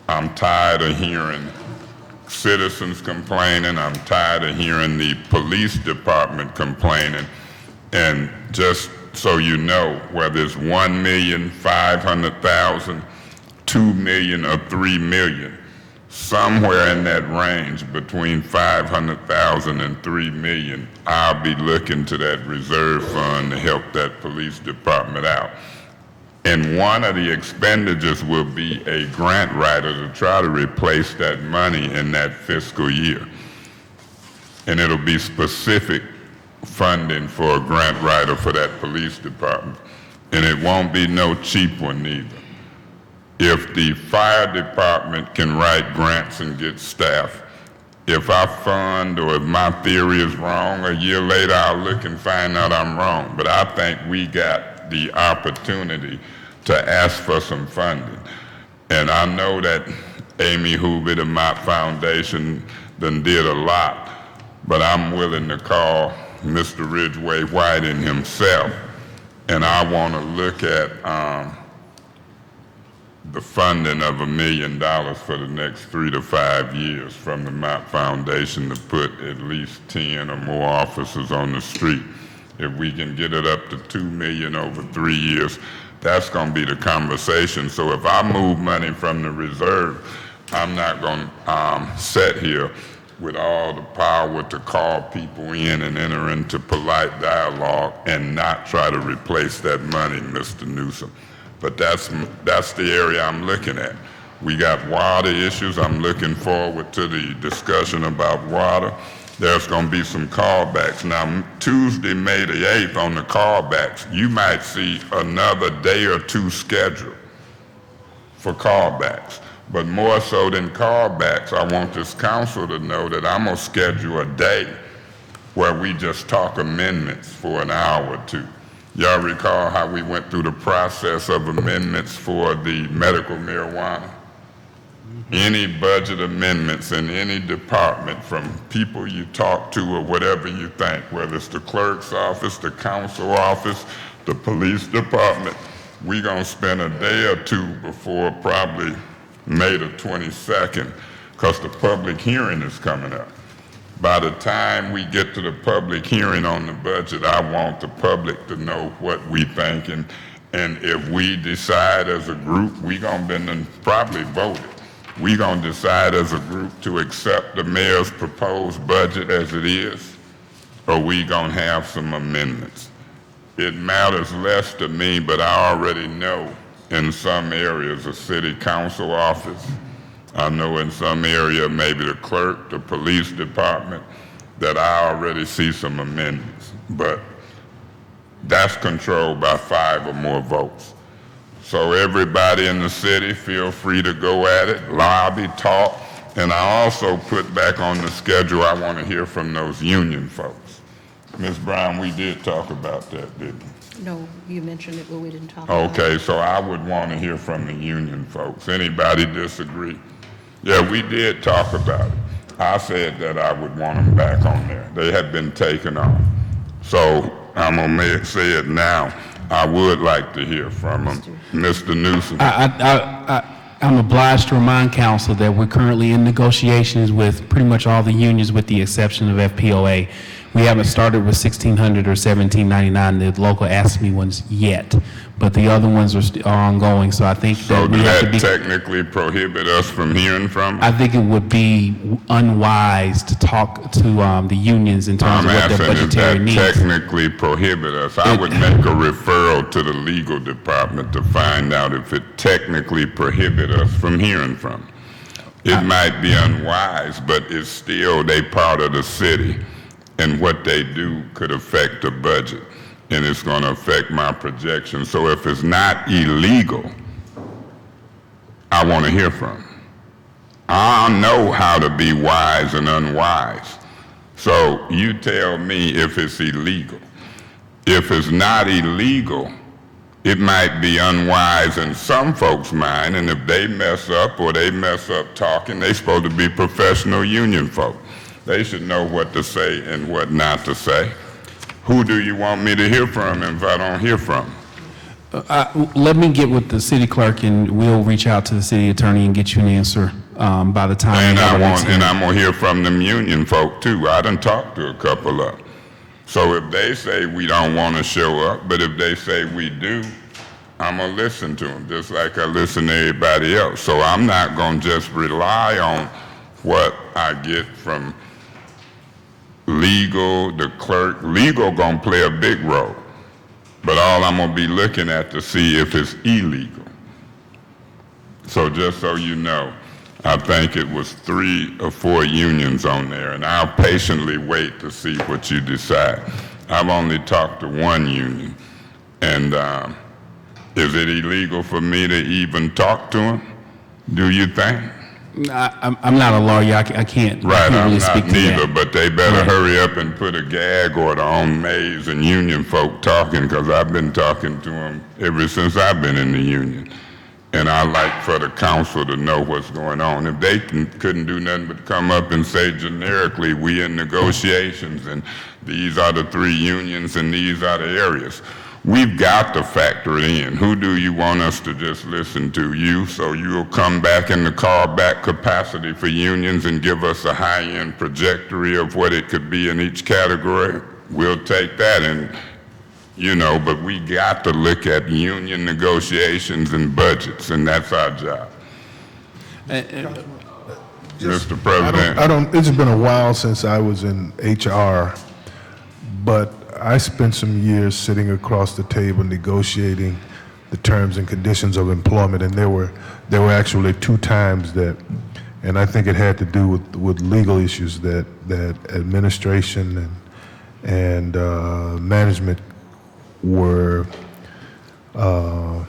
I'm tired of hearing citizens complaining, I'm tired of hearing the police department complaining, and just so you know, whether it's 1,500,000, 2 million, or 3 million, somewhere in that range between 500,000 and 3 million, I'll be looking to that reserve fund to help that police department out. And one of the expenditures will be a grant writer to try to replace that money in that fiscal year. And it'll be specific funding for a grant writer for that police department. And it won't be no cheap one either. If the fire department can write grants and get staff, if I fund or if my theory is wrong, a year later I'll look and find out I'm wrong. But I think we got the opportunity to ask for some funding. And I know that Amy Hoover, the Mott Foundation, done did a lot, but I'm willing to call Mr. Ridgway Whiting himself, and I want to look at the funding of $1 million for the next 3 to 5 years from the Mott Foundation to put at least 10 or more officers on the street. If we can get it up to $2 million over 3 years, that's going to be the conversation. So if I move money from the reserve, I'm not going to sit here with all the power to call people in and enter into polite dialogue and not try to replace that money, Mr. Newsom. But that's the area I'm looking at. We got water issues. I'm looking forward to the discussion about water. There's going to be some callbacks. Now, Tuesday, May the 8th, on the callbacks, you might see another day or two scheduled for callbacks. But more so than callbacks, I want this council to know that I'm going to schedule a day where we just talk amendments for an hour or two. Y'all recall how we went through the process of amendments for the medical marijuana? Any budget amendments in any department, from people you talk to or whatever you think, whether it's the clerk's office, the council office, the police department, we're going to spend a day or two before probably May the 22nd, because the public hearing is coming up. By the time we get to the public hearing on the budget, I want the public to know what we think, and if we decide as a group, we're going to probably vote it. We're going to decide as a group to accept the mayor's proposed budget as it is, or we going to have some amendments. It matters less to me, but I already know in some areas a city council office, I know in some area maybe the clerk, the police department, that I already see some amendments, but that's controlled by 5 or more votes. So everybody in the city, feel free to go at it, lobby, talk, and I also put back on the schedule, I want to hear from those union folks. Ms. Brown, we did talk about that, didn't we? No, you mentioned it, but we didn't talk about it. Okay, so I would want to hear from the union folks. Anybody disagree? Yeah, we did talk about it. I said that I would want them back on there. They had been taken off. So I'm going to say it now. I would like to hear from them. Mr. Newsom. I'm obliged to remind council that we're currently in negotiations with pretty much all the unions with the exception of FPOA. We haven't started with 1,600 or 1,799, the local ASME ones yet, but the other ones are ongoing, so I think So that we does have to that be. technically prohibit us from hearing from? I think it would be unwise to talk to the unions in terms I'm of what their asking if budgetary that needs. technically prohibit us. I would make a referral to the legal department to find out if it technically prohibit us from hearing from. It might be unwise, but it's still, they part of the city, and what they do could affect the budget, and it's going to affect my projections. So if it's not illegal, I want to hear from them. I know how to be wise and unwise. So you tell me if it's illegal. If it's not illegal, it might be unwise in some folks' mind, and if they mess up or they mess up talking, they're supposed to be professional union folk. They should know what to say and what not to say. Who do you want me to hear from if I don't hear from? Let me get with the city clerk, and we'll reach out to the city attorney and get you an answer by the time. And we have our next I'm meeting. gonna hear from them union folk too. I done talked to a couple of them. So if they say we don't want to show up, but if they say we do, I'm gonna listen to them just like I listen to everybody else. So I'm not gonna just rely on what I get from legal, the clerk. Legal gonna play a big role, but all I'm gonna be looking at to see if it's illegal. So just so you know, I think it was 3 or 4 unions on there, and I'll patiently wait to see what you decide. I've only talked to one union, and is it illegal for me to even talk to them, do you think? I'm not a lawyer. I can't Right, really I'm speak not to neither, that. but they better Right. hurry up and put a gag order on Mays and union folk talking, because I've been talking to them ever since I've been in the union. And I like for the council to know what's going on. If they couldn't do nothing but come up and say generically, we in negotiations and these are the 3 unions and these are the areas. We've got to factor it in. Who do you want us to just listen to? You, so you'll come back in the callback capacity for unions and give us a high-end trajectory of what it could be in each category? We'll take that, and you know, but we got to look at union negotiations and budgets, and that's our job. Mr. President. It's been a while since I was in HR, but I spent some years sitting across the table negotiating the terms and conditions of employment, and there were actually 2 times that, and I think it had to do with legal issues that administration and management were, I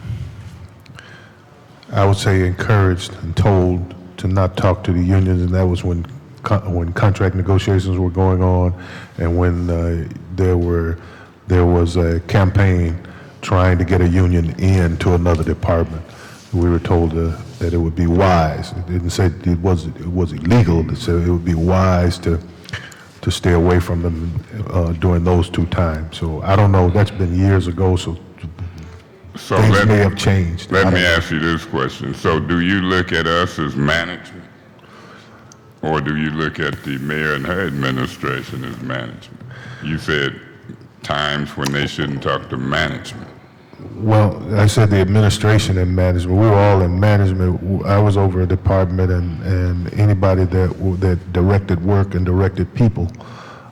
would say, encouraged and told to not talk to the unions, and that was when contract negotiations were going on, and when there was a campaign trying to get a union in to another department. We were told that it would be wise. It didn't say it was illegal. It said it would be wise to stay away from them during those 2 times. So I don't know. That's been years ago. So things may have changed. Let me ask you this question. So do you look at us as management? Or do you look at the mayor and her administration as management? You said times when they shouldn't talk to management. Well, I said the administration and management. We were all in management. I was over a department, and anybody that directed work and directed people,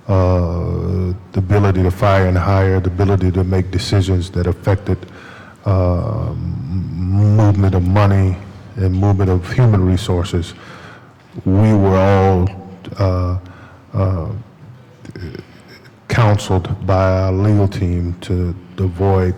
the ability to fire and hire, the ability to make decisions that affected movement of money and movement of human resources. We were all counseled by our legal team to avoid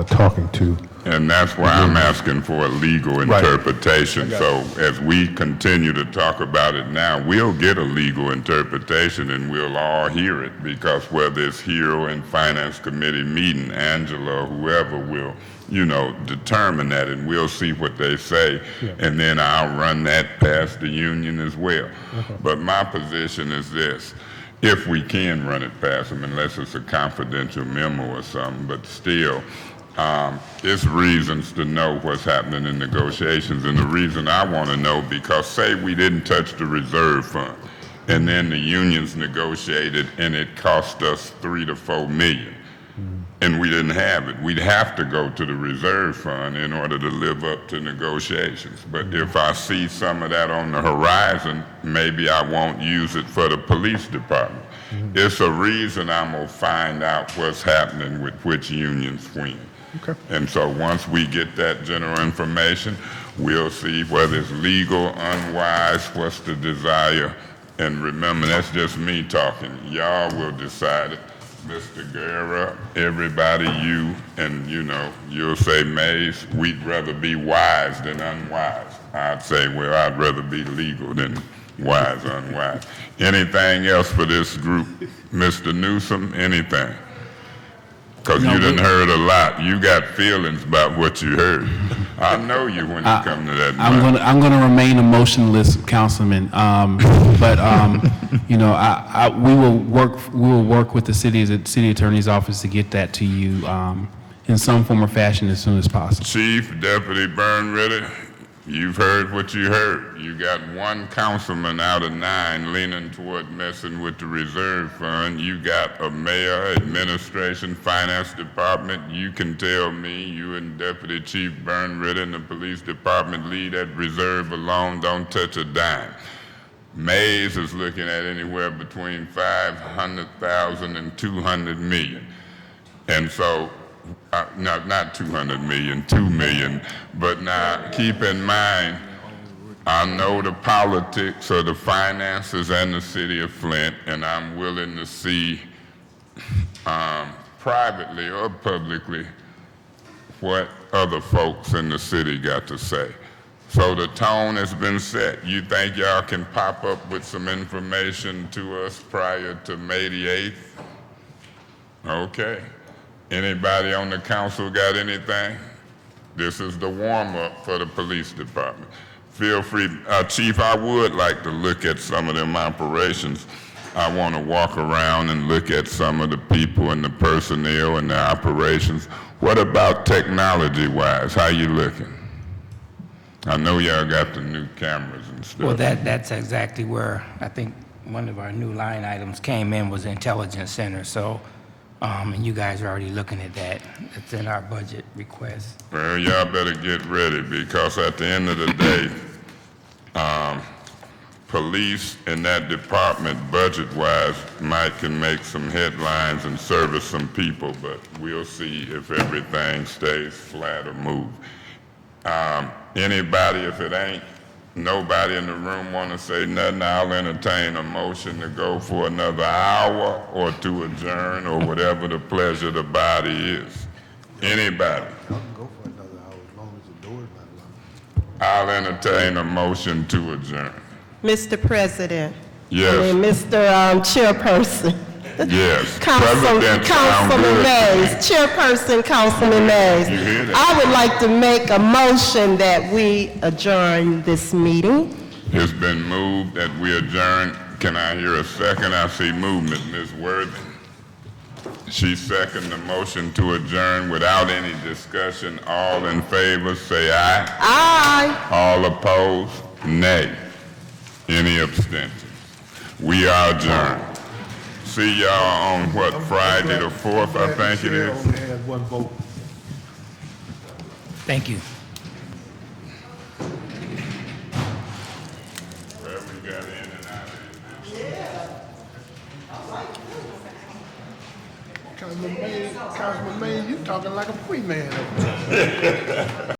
talking to. And that's why I'm asking for a legal interpretation. So as we continue to talk about it now, we'll get a legal interpretation and we'll all hear it, because whether it's here or in Finance Committee meeting, Angela or whoever will, you know, determine that, and we'll see what they say, and then I'll run that past the union as well. But my position is this: if we can run it past them, unless it's a confidential memo or something, but still, it's reasons to know what's happening in negotiations. And the reason I want to know, because say we didn't touch the reserve fund, and then the unions negotiated, and it cost us $3 to $4 million. And we didn't have it. We'd have to go to the reserve fund in order to live up to negotiations. But if I see some of that on the horizon, maybe I won't use it for the police department. It's a reason I'm gonna find out what's happening with which unions when. Okay. And so once we get that general information, we'll see whether it's legal, unwise, what's the desire. And remember, that's just me talking. Y'all will decide it. Mr. Guerra, everybody, you, and you'll say, Mays, we'd rather be wise than unwise. I'd say, well, I'd rather be legal than wise, unwise. Anything else for this group? Mr. Newsom, anything? Because you done heard a lot. You got feelings about what you heard. I know you when you come to that. I'm gonna remain a motionless councilman, but we will work with the city attorney's office to get that to you in some form or fashion as soon as possible. Chief Deputy Burnritter, you've heard what you heard. You got one councilman out of 9 leaning toward messing with the reserve fund. You got a mayor, administration, finance department. You can tell me, you and Deputy Chief Burnritter and the police department leave that reserve alone, don't touch a dime. Mays is looking at anywhere between 500,000 and 200 million. And so, not 200 million, 2 million. But now, keep in mind, I know the politics of the finances and the city of Flint, and I'm willing to see privately or publicly what other folks in the city got to say. So the tone has been set. You think y'all can pop up with some information to us prior to May the 8th? Okay. Anybody on the council got anything? This is the warm-up for the police department. Feel free, Chief, I would like to look at some of them operations. I want to walk around and look at some of the people and the personnel and the operations. What about technology-wise? How you looking? I know y'all got the new cameras and stuff. Well, that's exactly where I think one of our new line items came in was the intelligence center. So, and you guys are already looking at that. It's in our budget request. Well, y'all better get ready because at the end of the day, police in that department, budget-wise, can make some headlines and service some people, but we'll see if everything stays flat or move. Anybody, if it ain't nobody in the room want to say nothing, I'll entertain a motion to go for another hour or to adjourn or whatever the pleasure of the body is. Anybody? Y'all can go for another hour as long as the door is not locked. I'll entertain a motion to adjourn. Mr. President. Yes. I mean, Mr. Chairperson. Yes. Councilman Mays, Chairperson Councilman Mays. You hear that? I would like to make a motion that we adjourn this meeting. It's been moved that we adjourn. Can I hear a second? I see movement. Ms. Worthy. She seconded the motion to adjourn without any discussion. All in favor, say aye. Aye. All opposed, nay. Any abstentions? We are adjourned. See y'all on what, Friday the 4th, I think it is? Only has one vote. Thank you. Well, we got in and out of it. Councilman May, you talking like a free man over there.